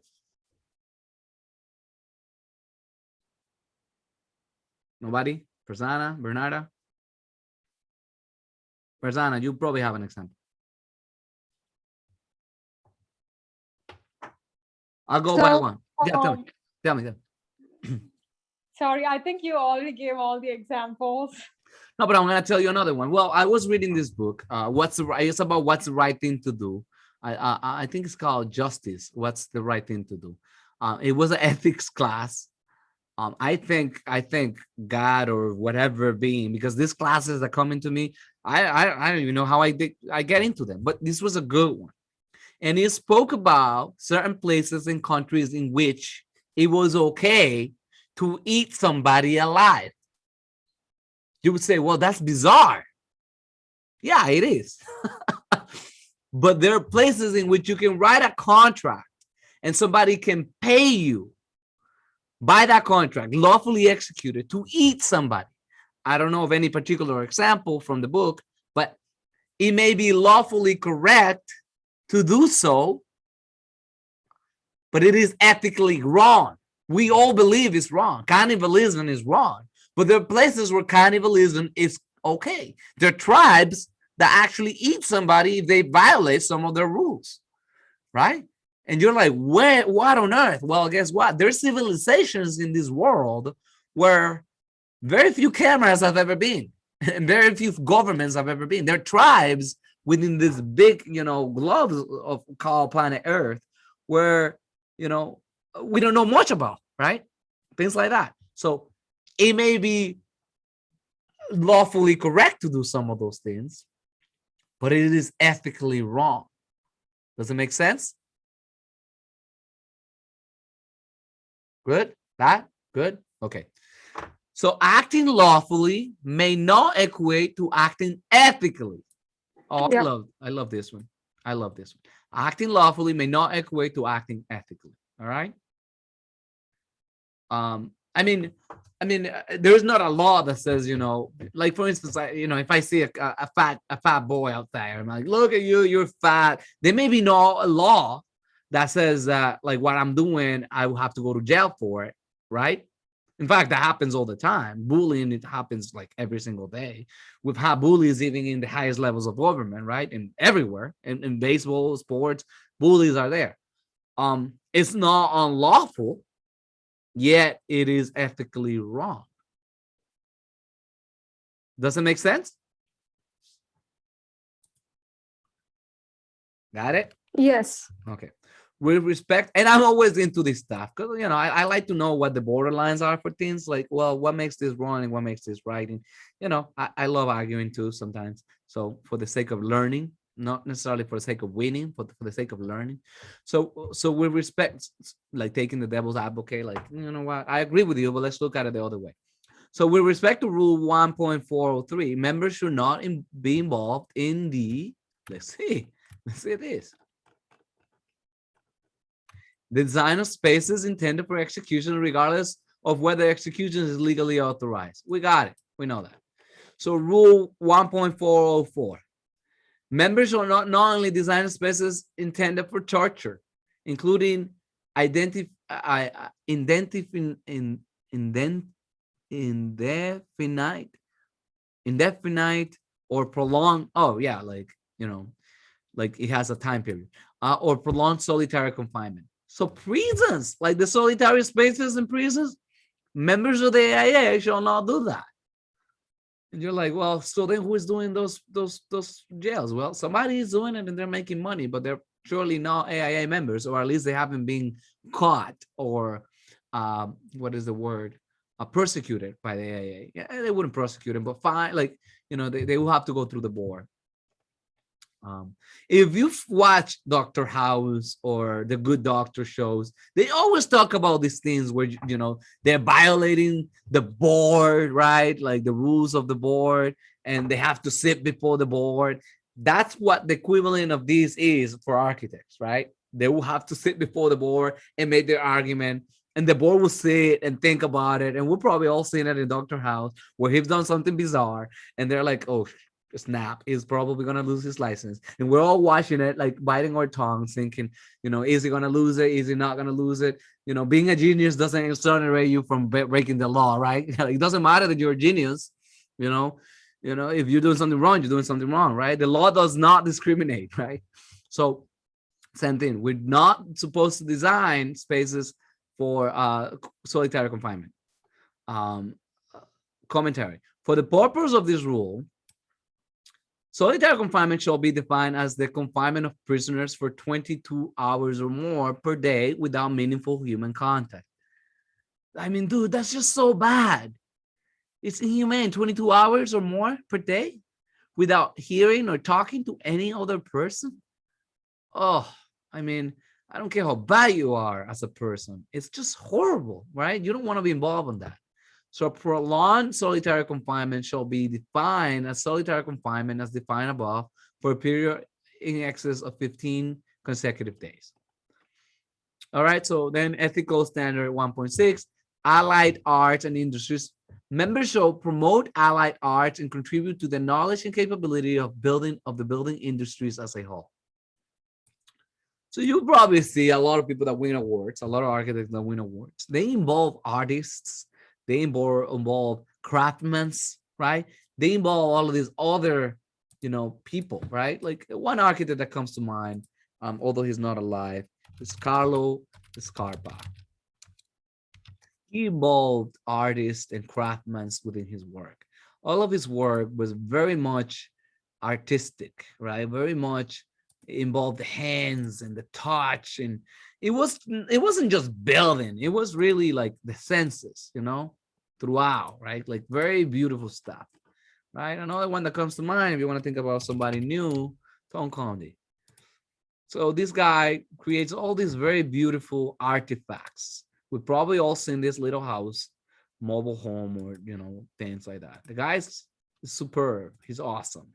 Nobody? Persana, Bernarda? Persana, you probably have an example. I'll go by So, one. Yeah, tell me. Tell me. sorry, I think you already gave all the examples. No, but I'm gonna tell you another one. Well, I was reading this book. It's about what's the right thing to do. I think it's called Justice. What's the right thing to do? It was an ethics class. I think God or whatever being, because these classes that come into me, I don't even know how I get into them. But this was a good one, and he spoke about certain places and countries in which it was okay to eat somebody alive. You would say, well, that's bizarre. Yeah, it is. But there are places in which you can write a contract and somebody can pay you by that contract, lawfully executed, to eat somebody. I don't know of any particular example from the book, but it may be lawfully correct to do so, but it is ethically wrong. We all believe it's wrong. Cannibalism is wrong, but there are places where cannibalism is okay. There are tribes that actually eat somebody if they violate some of their rules, right? And you're like, what on earth? Well, guess what? There's civilizations in this world where very few cameras have ever been, and very few governments have ever been. There are tribes within this big, globe of called planet Earth, where, we don't know much about, right? Things like that. So it may be lawfully correct to do some of those things, but it is ethically wrong. Does it make sense? Good? That? Good? Okay. So acting lawfully may not equate to acting ethically. Oh, Yeah. I love this one. I love this one. Acting lawfully may not equate to acting ethically. All right. There's not a law that says, like for instance, if I see a fat boy out there, I'm like, look at you, you're fat. There may be no law that says that, like, what I'm doing, I will have to go to jail for it, right? In fact, that happens all the time. Bullying, it happens like every single day. We've had bullies even in the highest levels of government, right? And everywhere, in baseball, sports, bullies are there. It's not unlawful, yet it is ethically wrong. Does it make sense? Got it? Yes. Okay. With respect, and I'm always into this stuff because I like to know what the borderlines are for things. Like, well, what makes this wrong and what makes this right? And I love arguing too sometimes. So for the sake of learning, not necessarily for the sake of winning, but for the sake of learning. So with respect, like taking the devil's advocate, like, you know what, I agree with you, but let's look at it the other way. So with respect to rule 1.403, members should not be involved in the, let's see this. The design of spaces intended for execution, regardless of whether execution is legally authorized. We got it. We know that. So rule 1.404. Members shall not only design spaces intended for torture, including indefinite or prolonged. Oh yeah, like it has a time period, or prolonged solitary confinement. So prisons, like the solitary spaces in prisons, members of the AIA shall not do that. And you're like, well, so then who is doing those jails? Well, somebody is doing it and they're making money, but they're surely not AIA members, or at least they haven't been caught or what is the word? Persecuted by the AIA. Yeah, they wouldn't prosecute them, but fine, like, they will have to go through the board. If you've watched Dr. House or the Good Doctor shows, they always talk about these things where they're violating the board, right? Like the rules of the board, and they have to sit before the board. That's what the equivalent of this is for architects, right? They will have to sit before the board and make their argument, and the board will sit and think about it. And we'll probably all seen it in Dr. House where he's done something bizarre, and they're like, oh, snap, is probably going to lose his license. And we're all watching it, like biting our tongues, thinking, is he going to lose it? Is he not going to lose it? Being a genius doesn't exonerate you from breaking the law, right? It doesn't matter that you're a genius, you know, if you're doing something wrong, you're doing something wrong, right? The law does not discriminate, right? So same thing. We're not supposed to design spaces for solitary confinement. Commentary. For the purpose of this rule, solitary confinement shall be defined as the confinement of prisoners for 22 hours or more per day without meaningful human contact. I mean, dude, that's just so bad. It's inhumane. 22 hours or more per day without hearing or talking to any other person. Oh, I mean, I don't care how bad you are as a person. It's just horrible, right? You don't want to be involved in that. So prolonged solitary confinement shall be defined as solitary confinement as defined above for a period in excess of 15 consecutive days. All right, so then ethical standard 1.6, allied arts and industries. Members shall promote allied arts and contribute to the knowledge and capability of the building industries as a whole. So you probably see a lot of people that win awards, a lot of architects that win awards. They involve artists, they involve craftsmen, right? They involve all of these other, people, right? Like one architect that comes to mind, although he's not alive, is Carlo Scarpa. He involved artists and craftsmen within his work. All of his work was very much artistic, right? Very much involved the hands and the touch, and it wasn't just building, it was really like the senses, throughout, right? Like very beautiful stuff, right? Another one that comes to mind, if you want to think about somebody new, Tom Conde. So this guy creates all these very beautiful artifacts. We've probably all seen this little house, mobile home, or things like that. The guy's superb, he's awesome,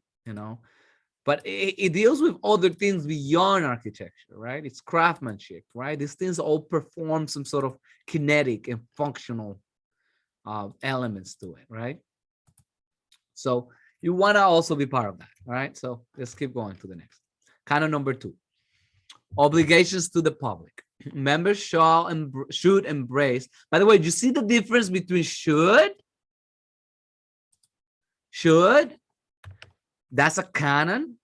but it deals with other things beyond architecture, right? It's craftsmanship, right? These things all perform some sort of kinetic and functional elements to it, right? So you want to also be part of that, all right? So let's keep going to the next. Kind of number 2, obligations to the public. Members should embrace. By the way, do you see the difference between should? That's a canon,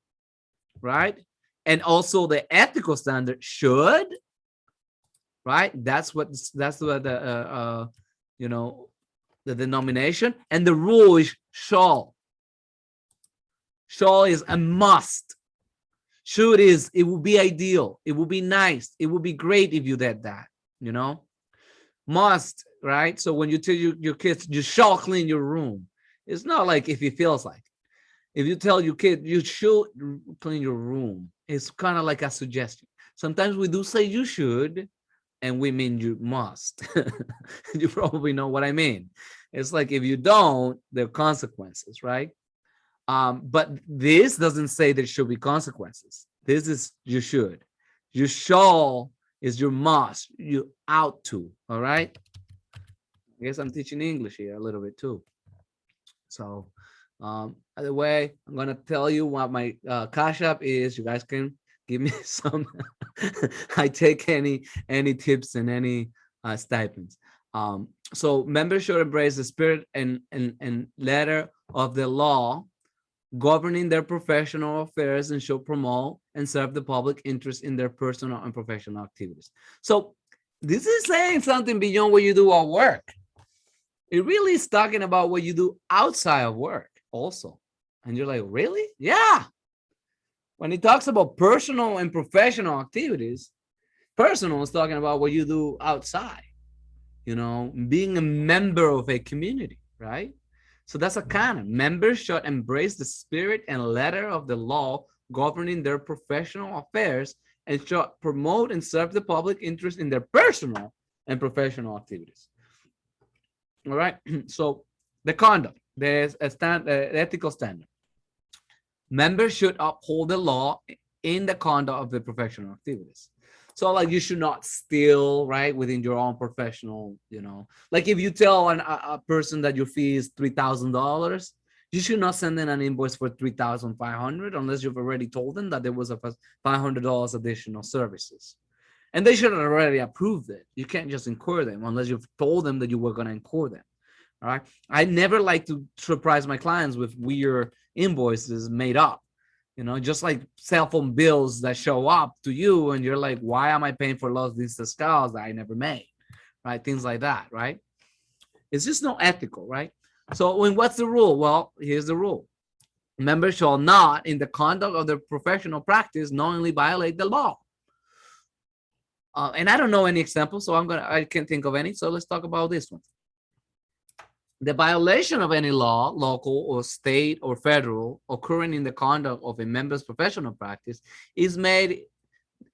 right? And also the ethical standard should, right? That's what the the denomination, and the rule is shall. Shall is a must. Should is it would be ideal. It would be nice. It would be great if you did that. Must, right? So when you tell your kids you shall clean your room, it's not like if it feels like. If you tell your kid you should clean your room, it's kind of like a suggestion. Sometimes we do say you should, and we mean you must. You probably know what I mean. It's like if you don't, there are consequences, right? But this doesn't say there should be consequences. This is you should. You shall is your must. You out to. All right. I guess I'm teaching English here a little bit too. So, by the way, I'm gonna tell you what my Cash App is. You guys can give me some. I take any tips and any stipends. So members should embrace the spirit and letter of the law governing their professional affairs and should promote and serve the public interest in their personal and professional activities. So this is saying something beyond what you do at work. It really is talking about what you do outside of work also. And you're like, really? Yeah. When he talks about personal and professional activities, personal is talking about what you do outside, being a member of a community, right? So that's a canon. Members should embrace the spirit and letter of the law governing their professional affairs and should promote and serve the public interest in their personal and professional activities. All right. So the conduct, there's the ethical standard. Members should uphold the law in the conduct of the professional activities. So like you should not steal, right, within your own professional, like if you tell a person that your fee is $3,000, You should not send in an invoice for $3,500 unless you've already told them that there was a $500 additional services. And they should have already approved it. You can't just incur them unless you've told them that you were going to incur them. All right. I never like to surprise my clients with weird invoices made up, just like cell phone bills that show up to you and you're like, why am I paying for Los Vistas calls that I never made? Right. Things like that. Right. It's just not ethical. Right. So what's the rule? Well, here's the rule. Members shall not, in the conduct of their professional practice, knowingly violate the law. And I don't know any examples, so I can't think of any. So let's talk about this one. The violation of any law, local or state or federal, occurring in the conduct of a member's professional practice is made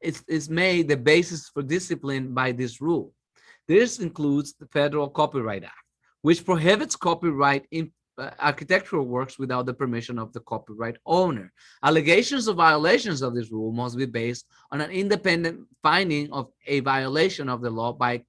the basis for discipline by this rule. This includes the Federal Copyright Act, which prohibits copyright in architectural works without the permission of the copyright owner. Allegations of violations of this rule must be based on an independent finding of a violation of the law by a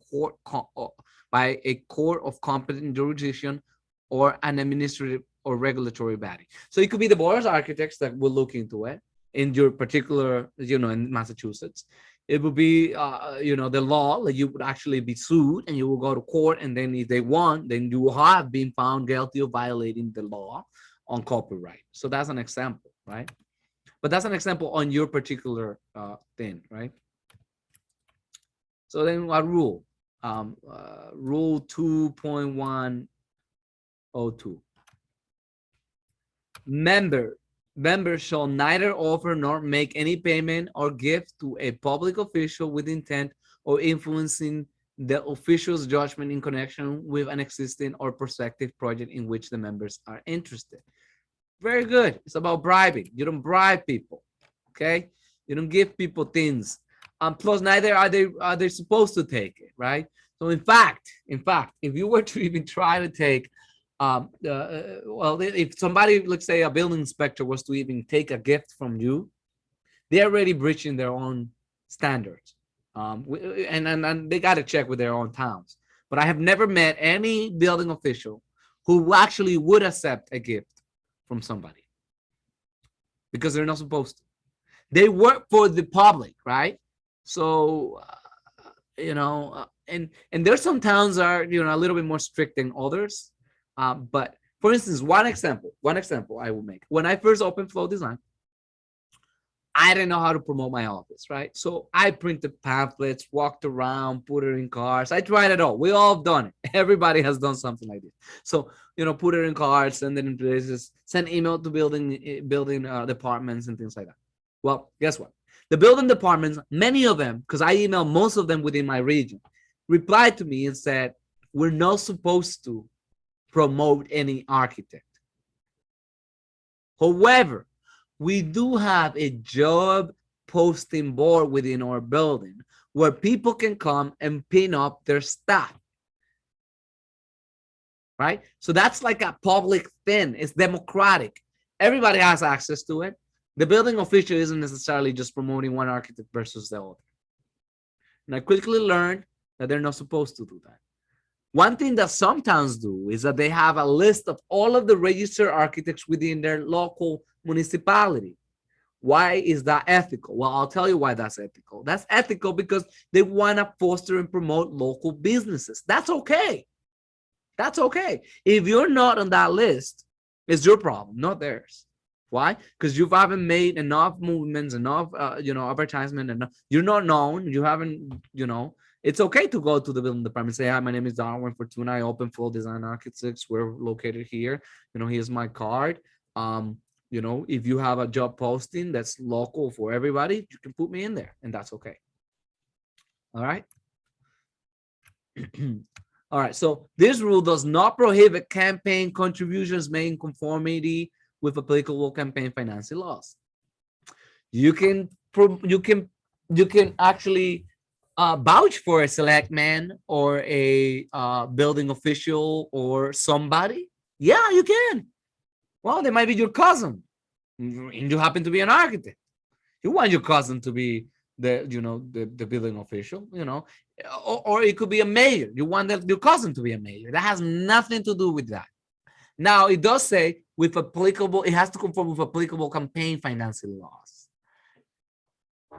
court of competent jurisdiction or an administrative or regulatory body. So it could be the Board of Architects that will look into it in your particular, in Massachusetts. It would be, the law that you would actually be sued and you will go to court. And then if they won, then you have been found guilty of violating the law on copyright. So that's an example, right? But that's an example on your particular thing, right? So then what rule? Rule 2.102. Members shall neither offer nor make any payment or gift to a public official with intent or influencing the official's judgment in connection with an existing or prospective project in which the members are interested. Very good. It's about bribing. You don't bribe people, okay? You don't give people things. Plus, neither are they supposed to take it, right? So, in fact, if you were to even try to take if somebody, let's say a building inspector was to even take a gift from you, they're already breaching their own standards. And they got to check with their own towns. But I have never met any building official who actually would accept a gift from somebody because they're not supposed to. They work for the public, right? So, and there's some towns are, a little bit more strict than others. But for instance, one example I will make. When I first opened Flow Design, I didn't know how to promote my office, right? So I printed pamphlets, walked around, put it in cards. I tried it all. We all have done it. Everybody has done something like this. So, put it in cards, send it in places, send email to building departments and things like that. Well, guess what? The building departments, many of them, because I emailed most of them within my region, replied to me and said, we're not supposed to promote any architect. However, we do have a job posting board within our building where people can come and pin up their stuff. Right? So that's like a public thing. It's democratic. Everybody has access to it. The building official isn't necessarily just promoting one architect versus the other. And I quickly learned that they're not supposed to do that. One thing that some towns do is that they have a list of all of the registered architects within their local municipality. Why is that ethical? Well, I'll tell you why that's ethical. That's ethical because they want to foster and promote local businesses. That's okay. That's okay. If you're not on that list, it's your problem, not theirs. Why? Because you haven't made enough movements, enough, advertisement, and you're not known. You haven't, it's okay to go to the building department and say, hi, my name is Darwin Fortuna. I open Flow Design Architects. We're located here. Here's my card. If you have a job posting that's local for everybody, you can put me in there, and that's okay. All right. All right. So this rule does not prohibit campaign contributions made in conformity with applicable campaign financing laws. You can actually vouch for a select man or a building official or somebody. Yeah, you can. Well, they might be your cousin, and you happen to be an architect. You want your cousin to be the building official, or it could be a mayor. You want your cousin to be a mayor. That has nothing to do with that. Now, it does say with applicable, it has to conform with applicable campaign financing laws.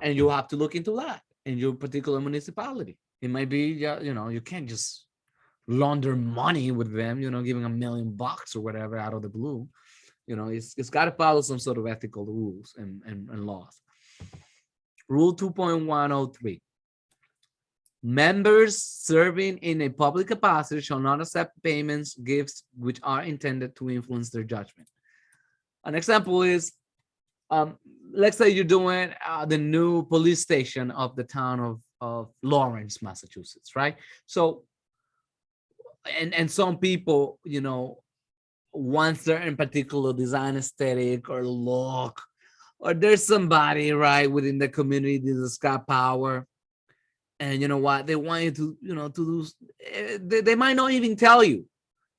And you have to look into that in your particular municipality. It might be, you can't just launder money with them, giving $1 million or whatever out of the blue. It's got to follow some sort of ethical rules and laws. Rule 2.103. Members serving in a public capacity shall not accept payments, gifts, which are intended to influence their judgment. An example is, let's say you're doing the new police station of the town of Lawrence, Massachusetts, right? So, and some people, want certain particular design aesthetic or look, or there's somebody, right, within the community that's got power. And you know what? They want you to, to do, they might not even tell you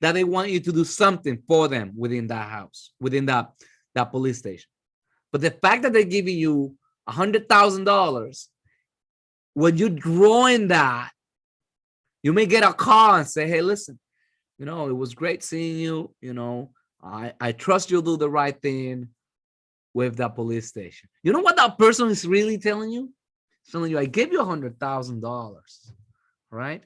that they want you to do something for them within that house, within that police station. But the fact that they're giving you $100,000, when you're drawing that, you may get a call and say, hey, listen, it was great seeing you. I trust you'll do the right thing with that police station. You know what that person is really telling you? It's telling you, I gave you $100,000, right?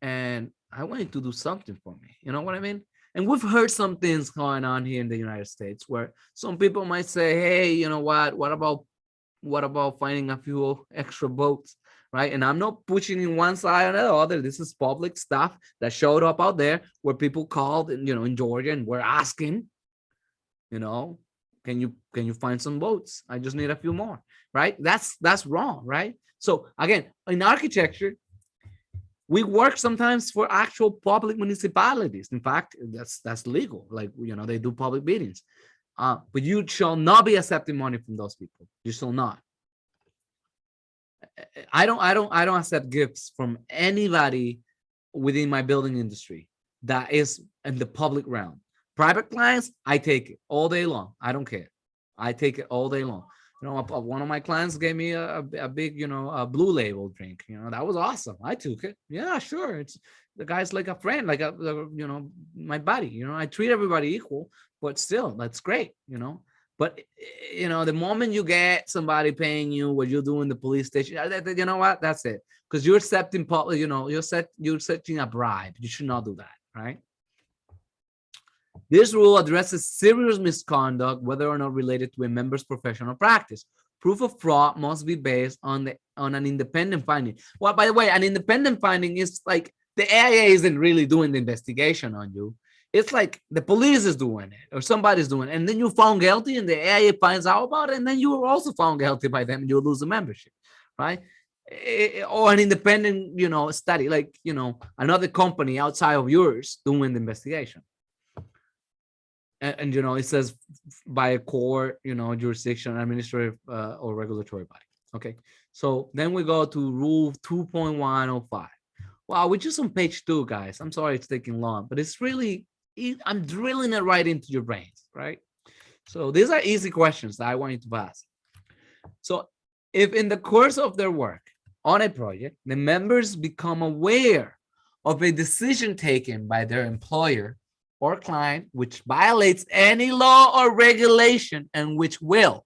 And I want you to do something for me. You know what I mean? And we've heard some things going on here in the United States where some people might say, hey, you know what? What about finding a few extra votes, right? And I'm not pushing in one side or the other. This is public stuff that showed up out there where people called, in Georgia, and were asking, can you find some votes? I just need a few more, right? That's wrong, right? So again, in architecture, we work sometimes for actual public municipalities. In fact, that's legal. Like, they do public meetings. But you shall not be accepting money from those people. You shall not. I don't accept gifts from anybody within my building industry that is in the public realm. Private clients, I take it all day long. I don't care. I take it all day long. One of my clients gave me a big, a Blue Label drink. That was awesome. I took it. Yeah, sure. The guy's like a friend, like my buddy. I treat everybody equal, but still, that's great. But the moment you get somebody paying you what you're doing the police station, you know what? That's it. Because you're accepting public. You're accepting a bribe. You should not do that, right? This rule addresses serious misconduct, whether or not related to a member's professional practice. Proof of fraud must be based on an independent finding. Well, by the way, an independent finding is like the AIA isn't really doing the investigation on you. It's like the police is doing it or somebody's doing it. And then you're found guilty and the AIA finds out about it. And then you were also found guilty by them and you lose the membership, right? Or an independent, study, like, another company outside of yours doing the investigation. And it says by a court, jurisdiction, administrative or regulatory body. Okay, so then we go to rule 2.105. Wow, we're just on page 2, guys. I'm sorry it's taking long, but it's really, I'm drilling it right into your brains, right? So these are easy questions that I want you to ask. So if in the course of their work on a project, the members become aware of a decision taken by their employer or client which violates any law or regulation and which will,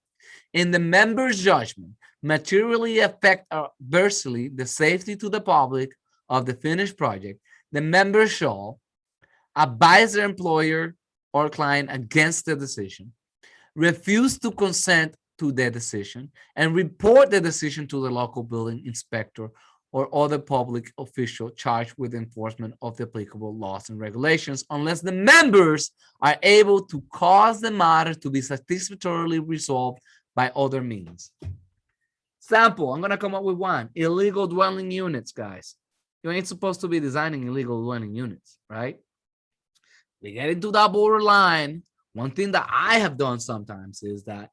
in the member's judgment, materially affect adversely the safety to the public of the finished project, the member shall advise their employer or client against the decision, refuse to consent to the decision, and report the decision to the local building inspector or other public official charged with enforcement of the applicable laws and regulations, unless the members are able to cause the matter to be satisfactorily resolved by other means. Sample, I'm gonna come up with one. Illegal dwelling units, guys. You ain't supposed to be designing illegal dwelling units, right? We get into that borderline. One thing that I have done sometimes is that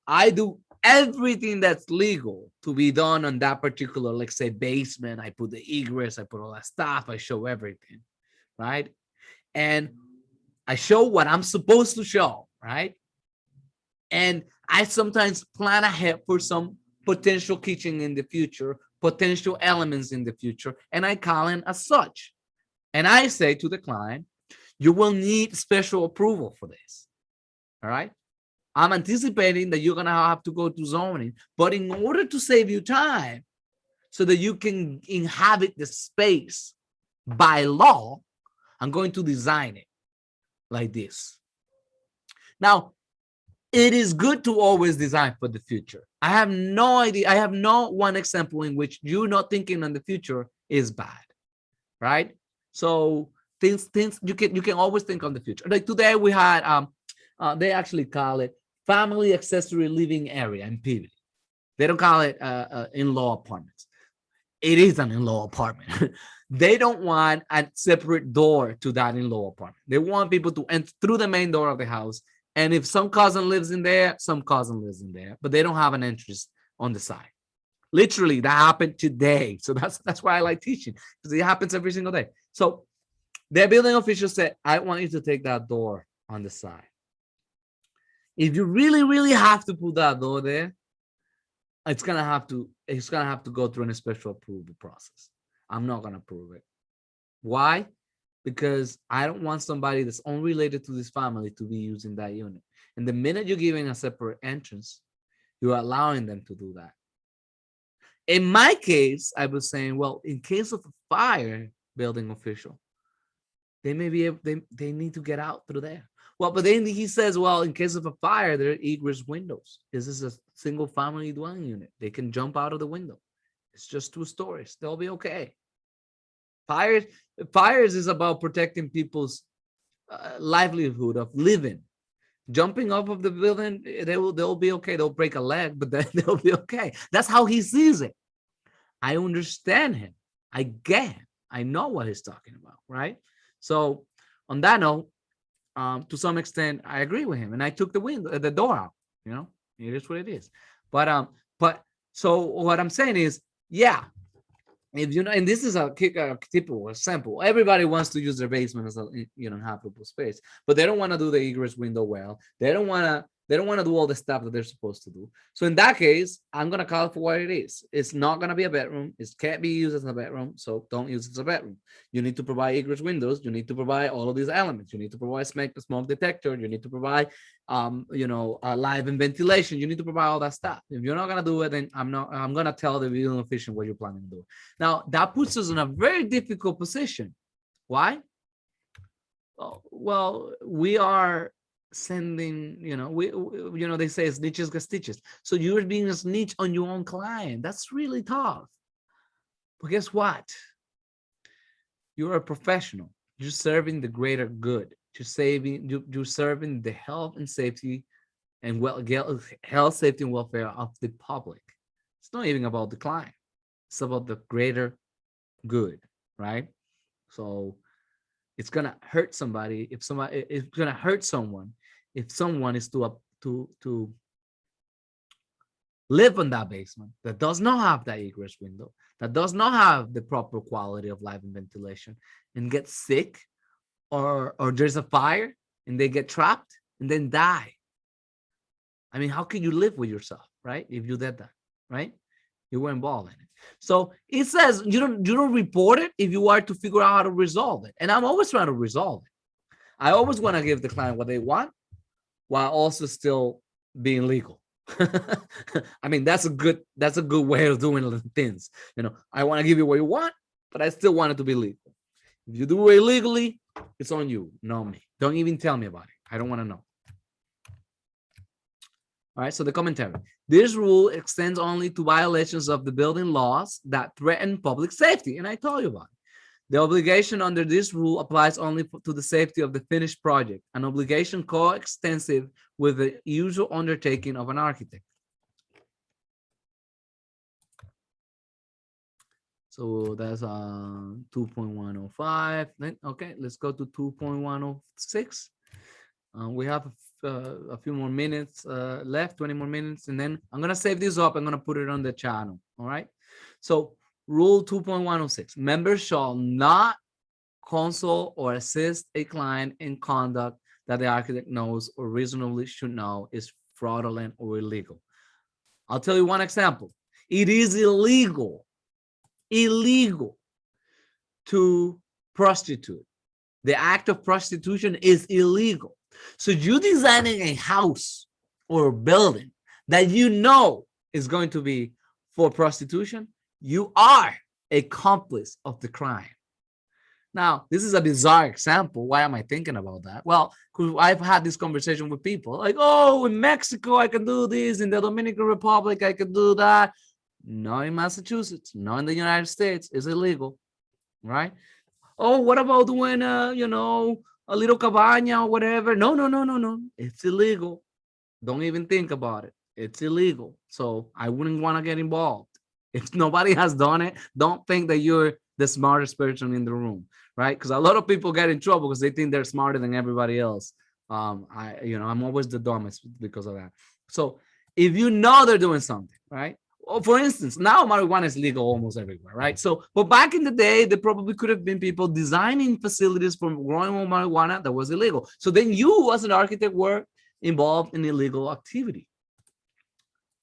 I do everything that's legal to be done on that particular, let's say, basement. I put the egress, I put all that stuff, I show everything, right? And I show what I'm supposed to show, right? And I sometimes plan ahead for some potential kitchen in the future, potential elements in the future, and I call in as such. And I say to the client, you will need special approval for this. All right. I'm anticipating that you're going to have to go to zoning, but in order to save you time so that you can inhabit the space by law, I'm going to design it like this. Now, it is good to always design for the future. I have no idea. I have no one example in which you not thinking on the future is bad, right? So things you can always think on the future. Like today we had they actually call it family accessory living area in PV. They don't call it in-law apartments. It is an in-law apartment. They don't want a separate door to that in-law apartment. They want people to enter through the main door of the house. And if some cousin lives in there, some cousin lives in there, but they don't have an entrance on the side. Literally, that happened today. So that's why I like teaching, because it happens every single day. So the building official said, I want you to take that door on the side. If you really, really have to put that door there, it's gonna have to go through a special approval process. I'm not gonna approve it. Why? Because I don't want somebody that's unrelated to this family to be using that unit. And the minute you're giving a separate entrance, you're allowing them to do that. In my case, I was saying, well, in case of a fire, building official, they may be able, they need to get out through there. Well, but then he says, well, in case of a fire, there are egress windows. This is a single family dwelling unit. They can jump out of the window. It's just 2 stories. They'll be okay. Fires is about protecting people's livelihood of living. Jumping off of the building, they'll be okay. They'll break a leg, but then they'll be okay. That's how he sees it. I understand him. I get him. I know what he's talking about, right? So on that note, to some extent, I agree with him, and I took the door out. You know, it is what it is. But so what I'm saying is, yeah, if you know, and this is a typical example. Everybody wants to use their basement as a habitable space, but they don't want to do the egress window well. They don't want to do all the stuff that they're supposed to do. So in that case, I'm gonna call it for what it is. It's not gonna be a bedroom. It can't be used as a bedroom, so don't use it as a bedroom. You need to provide egress windows. You need to provide all of these elements. You need to provide smoke detector. You need to provide live and ventilation. You need to provide all that stuff. If you're not gonna do it, then I'm gonna tell the building official what you're planning to do. Now that puts us in a very difficult position. Why? Well, we are sending, they say snitches get stitches. So you're being a snitch on your own client. That's really tough. But guess what? You're a professional. You're serving the greater good. You're serving the health and safety and health, safety, and welfare of the public. It's not even about the client. It's about the greater good, right? So it's gonna hurt somebody if it's gonna hurt someone if someone is to live in that basement that does not have that egress window, that does not have the proper quality of light and ventilation, and get sick, or there's a fire and they get trapped and then die. I mean, how can you live with yourself, right? If you did that, right? You were involved in it. So it says you don't report it if you are to figure out how to resolve it. And I'm always trying to resolve it. I always want to give the client what they want while also still being legal. I mean, that's a good way of doing things. I want to give you what you want, but I still want it to be legal. If you do it illegally, it's on you, not me. Don't even tell me about it. I don't want to know. All right, so the commentary. This rule extends only to violations of the building laws that threaten public safety. And I told you about it. The obligation under this rule applies only to the safety of the finished project, an obligation coextensive with the usual undertaking of an architect. So that's 2.105. Okay, let's go to 2.106. We have a few more minutes left, 20 more minutes, and then I'm gonna save this up. I'm gonna put it on the channel. All right. So rule 2.106: members shall not consult or assist a client in conduct that the architect knows or reasonably should know is fraudulent or illegal. I'll tell you one example. It is illegal to prostitute. The act of prostitution is illegal. So you designing a house or a building that you know is going to be for prostitution, you are a accomplice of the crime. Now, this is a bizarre example. Why am I thinking about that? Well, because I've had this conversation with people like, oh, in Mexico, I can do this. In the Dominican Republic, I can do that. Not in Massachusetts, not in the United States. It's illegal, right? Oh, what about doing, a little cabana or whatever? No, no, no, no, no. It's illegal. Don't even think about it. It's illegal. So I wouldn't want to get involved. If nobody has done it, don't think that you're the smartest person in the room, right? Because a lot of people get in trouble because they think they're smarter than everybody else. I'm always the dumbest because of that. So if you know they're doing something, right? Well, for instance, now marijuana is legal almost everywhere, right? So, but back in the day, there probably could have been people designing facilities for growing marijuana that was illegal. So then you, as an architect, were involved in illegal activity,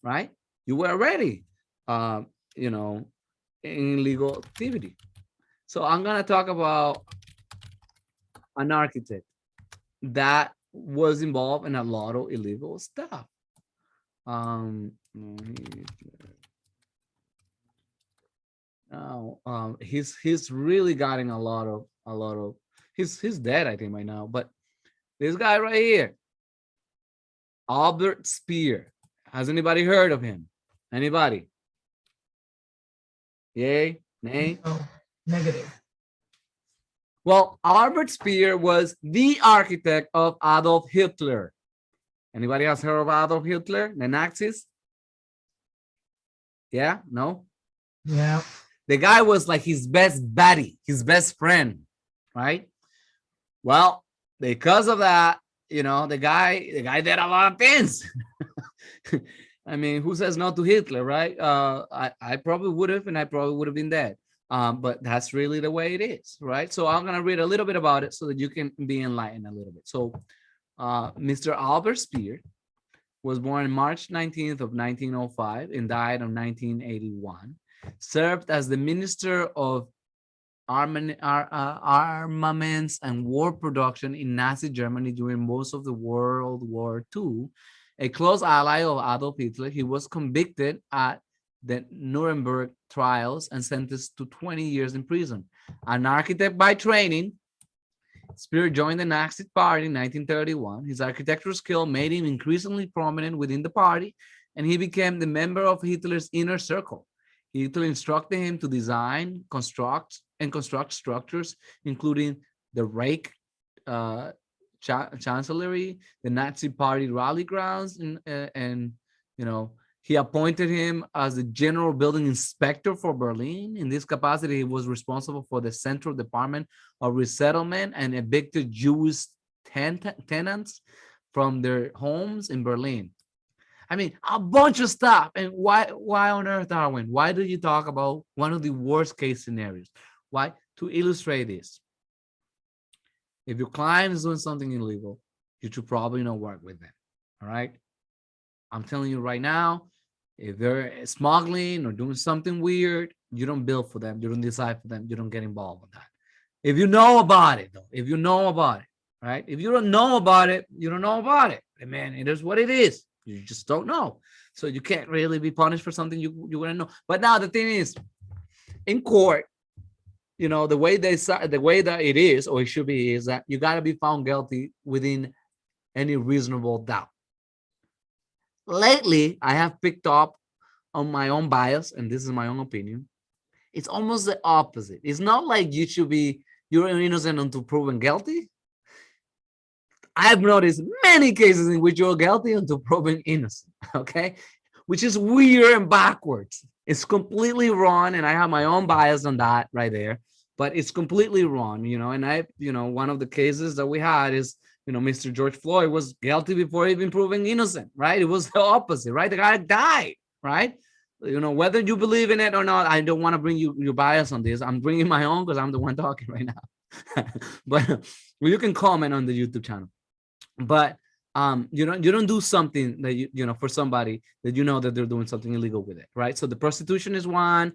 right? You were already, uh, you know, in illegal activity. So I'm gonna talk about an architect that was involved in a lot of illegal stuff. He's really gotten a lot of he's dead, I think, by now. But this guy right here, Albert Speer. Has anybody heard of him? Anybody? Yay? Nay? No, negative. Well, Albert Speer was the architect of Adolf Hitler. Anybody else heard of Adolf Hitler, the Nazis? Yeah? No? Yeah. The guy was like his best buddy, his best friend, right? Well, because of that, the guy did a lot of things. I mean, who says no to Hitler, right? I probably would have, and I probably would have been dead. But that's really the way it is, right? So I'm gonna read a little bit about it so that you can be enlightened a little bit. So, Mr. Albert Speer was born on March 19th of 1905 and died in 1981. Served as the Minister of Armaments and War Production in Nazi Germany during most of the World War II. A close ally of Adolf Hitler, he was convicted at the Nuremberg trials and sentenced to 20 years in prison. An architect by training, Speer joined the Nazi Party in 1931. His architectural skill made him increasingly prominent within the party, and he became the member of Hitler's inner circle. Hitler instructed him to design, construct structures, including the Reich Chancellery, the Nazi Party rally grounds, and he appointed him as the general building inspector for Berlin. In this capacity, he was responsible for the Central Department of Resettlement and evicted Jewish tenants from their homes in Berlin. I mean, a bunch of stuff. And why on earth, Darwin? Why do you talk about one of the worst case scenarios? Why? To illustrate this. If your client is doing something illegal, you should probably not work with them. All right. I'm telling you right now, if they're smuggling or doing something weird, you don't build for them. You don't decide for them. You don't get involved with that. If you know about it, though, if you know about it, right? If you don't know about it, you don't know about it. And man, it is what it is. You just don't know. So you can't really be punished for something you wouldn't know. But now the thing is, in court, the way that it is, or it should be, is that you got to be found guilty within any reasonable doubt. Lately, I have picked up on my own bias, and this is my own opinion. It's almost the opposite. It's not like you're innocent until proven guilty. I've noticed many cases in which you're guilty until proven innocent, okay? Which is weird and backwards. It's completely wrong, and I have my own bias on that right there, but it's completely wrong, and one of the cases that we had is, Mr. George Floyd was guilty before even proven innocent, right? It was the opposite, right? The guy died, right? Whether you believe in it or not, I don't want to bring your bias on this. I'm bringing my own because I'm the one talking right now. But you can comment on the YouTube channel. But you don't do something that for somebody that that they're doing something illegal with it, right? So the prostitution is one.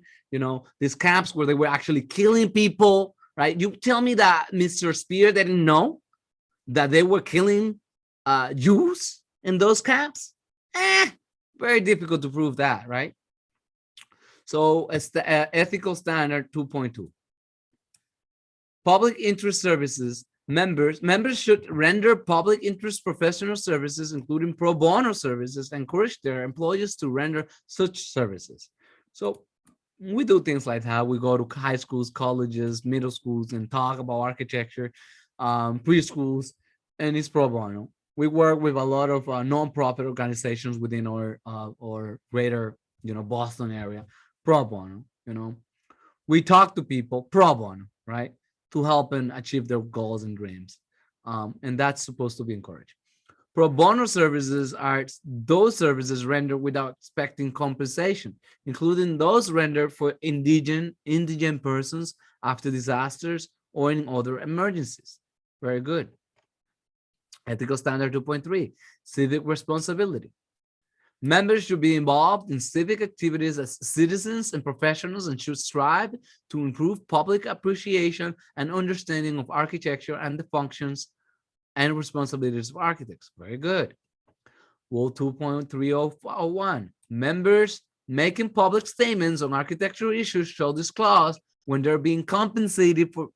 These camps where they were actually killing people, right? You tell me that Mr. Speer didn't know that they were killing use in those camps? Very difficult to prove that, right? So it's the ethical standard 2.2. Public interest services. Members should render public interest professional services, including pro bono services, and encourage their employees to render such services. So we do things like that. We go to high schools, colleges, middle schools, and talk about architecture, preschools, and it's pro bono. We work with a lot of non-profit organizations within our greater, Boston area, pro bono. We talk to people pro bono, right, to help them achieve their goals and dreams, and that's supposed to be encouraged. Pro bono services are those services rendered without expecting compensation, including those rendered for indigent persons after disasters or in other emergencies. Very good. Ethical standard 2.3, civic responsibility. Members should be involved in civic activities as citizens and professionals and should strive to improve public appreciation and understanding of architecture and the functions and responsibilities of architects. Very good. Rule 2.301, members making public statements on architectural issues shall disclose when they're being compensated for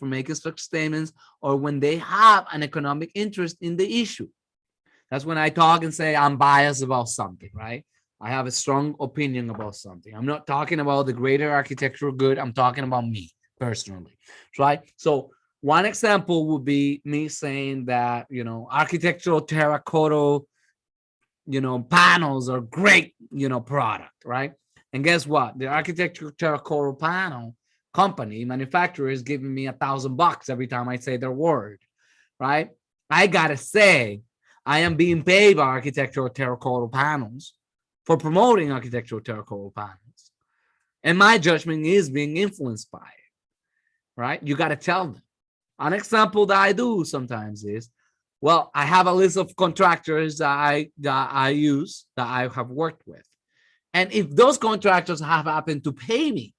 making such statements or when they have an economic interest in the issue. That's when I talk and say I'm biased about something, right? I have a strong opinion about something. I'm not talking about the greater architectural good. I'm talking about me personally, right? So one example would be me saying that, architectural terracotta, panels are great, product, right? And guess what? The architectural terracotta panel company manufacturer is giving me $1,000 every time I say their word, right? I gotta say, I am being paid by architectural terracotta panels for promoting architectural terracotta panels. And my judgment is being influenced by it, right? You got to tell them. An example that I do sometimes is, well, I have a list of contractors that I use, that I have worked with. And if those contractors have happened to pay me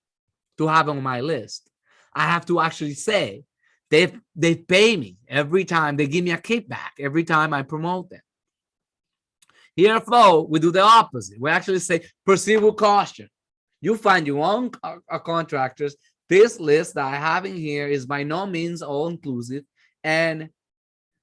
to have on my list, I have to actually say, they pay me every time. They give me a kickback every time I promote them. Here at Flow, we do the opposite. We actually say, proceed with caution. You find your own contractors. This list that I have in here is by no means all inclusive, and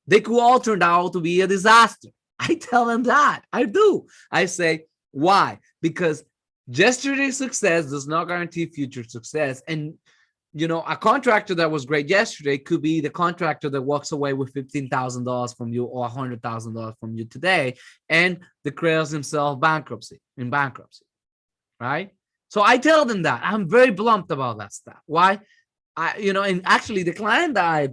they could all turn out to be a disaster. I tell them that. I do. I say, why? Because yesterday's success does not guarantee future success. And a contractor that was great yesterday could be the contractor that walks away with $15,000 from you or $100,000 from you today and declares himself in bankruptcy, right? So I tell them that. I'm very blunt about that stuff. Why? And actually the client that I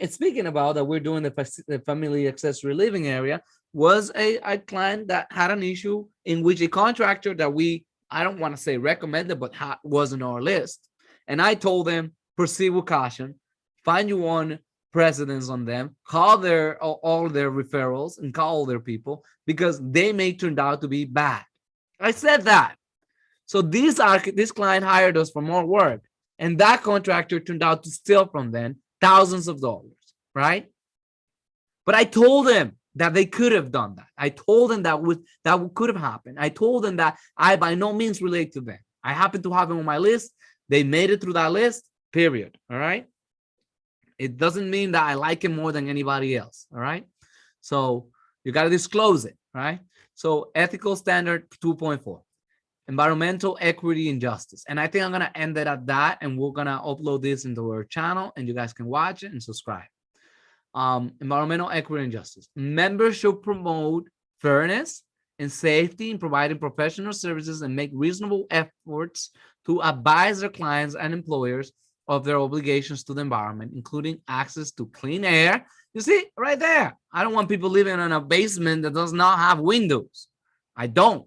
speaking about that we're doing the family accessory living area was a client that had an issue in which a contractor that I don't want to say recommended, but was on our list. And I told them, proceed with caution, find your own precedents on them, call all their referrals and call their people because they may turn out to be bad. I said that. So this client hired us for more work, and that contractor turned out to steal from them thousands of dollars, right? But I told them that they could have done that. I told them that could have happened. I told them that I by no means relate to them. I happen to have them on my list. They made it through that list, period. All right. It doesn't mean that I like him more than anybody else. All right. So you got to disclose it. Right. So ethical standard 2.4, environmental equity and justice. And I think I'm going to end it at that. And we're going to upload this into our channel and you guys can watch it and subscribe. Environmental equity and justice. Members should promote fairness and safety in providing professional services and make reasonable efforts to advise their clients and employers of their obligations to the environment, including access to clean air. You see, right there. I don't want people living in a basement that does not have windows. I don't.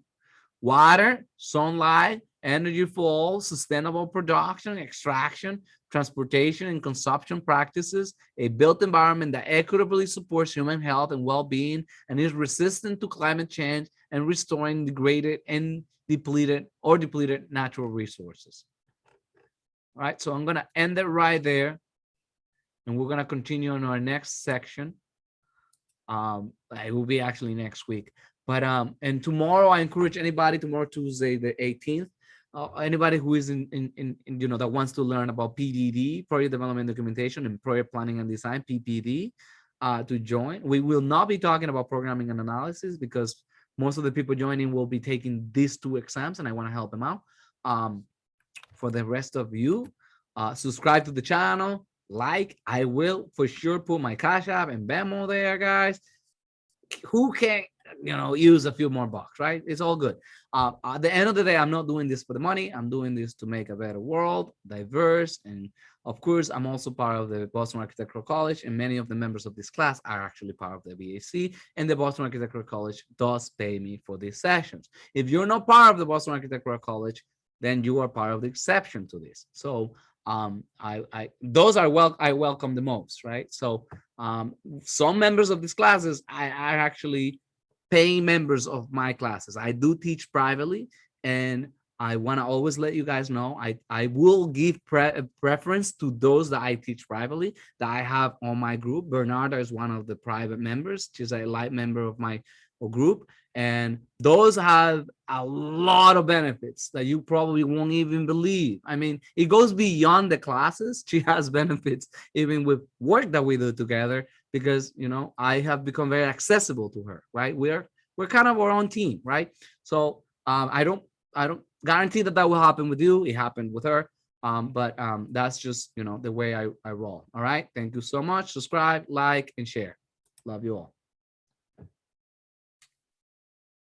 Water, sunlight, energy flow, sustainable production, extraction, transportation, and consumption practices, a built environment that equitably supports human health and well-being and is resistant to climate change and restoring degraded and depleted natural resources. All right, so I'm going to end it right there, and we're going to continue on our next section It will be actually next week. But and tomorrow, I encourage anybody, tomorrow, Tuesday the 18th, anybody who is in that wants to learn about PDD, project development documentation, and project planning and design, PPD, to join. We will not be talking about programming and analysis because most of the people joining will be taking these two exams, and I want to help them out. For the rest of you, subscribe to the channel, like. I will for sure put my Cash App and Venmo there, guys. Who can use a few more bucks, right? It's all good. At the end of the day, I'm not doing this for the money. I'm doing this to make a better world, diverse, and of course, I'm also part of the Boston Architectural College, and many of the members of this class are actually part of the BAC, and the Boston Architectural College does pay me for these sessions. If you're not part of the Boston Architectural College, then you are part of the exception to this. So those are I welcome the most, right? So some members of these classes are actually paying members of my classes. I do teach privately, and I want to always let you guys know I will give preference to those that I teach privately, that I have on my group. Bernarda is one of the private members. She's a light member of my group, and those have a lot of benefits that you probably won't even believe. I mean, it goes beyond the classes. She has benefits even with work that we do together, because I have become very accessible to her, right? We're kind of our own team, right? So I don't guarantee that will happen with you. It happened with her, but that's just the way I roll. All right, thank you so much. Subscribe, like, and share. Love you all.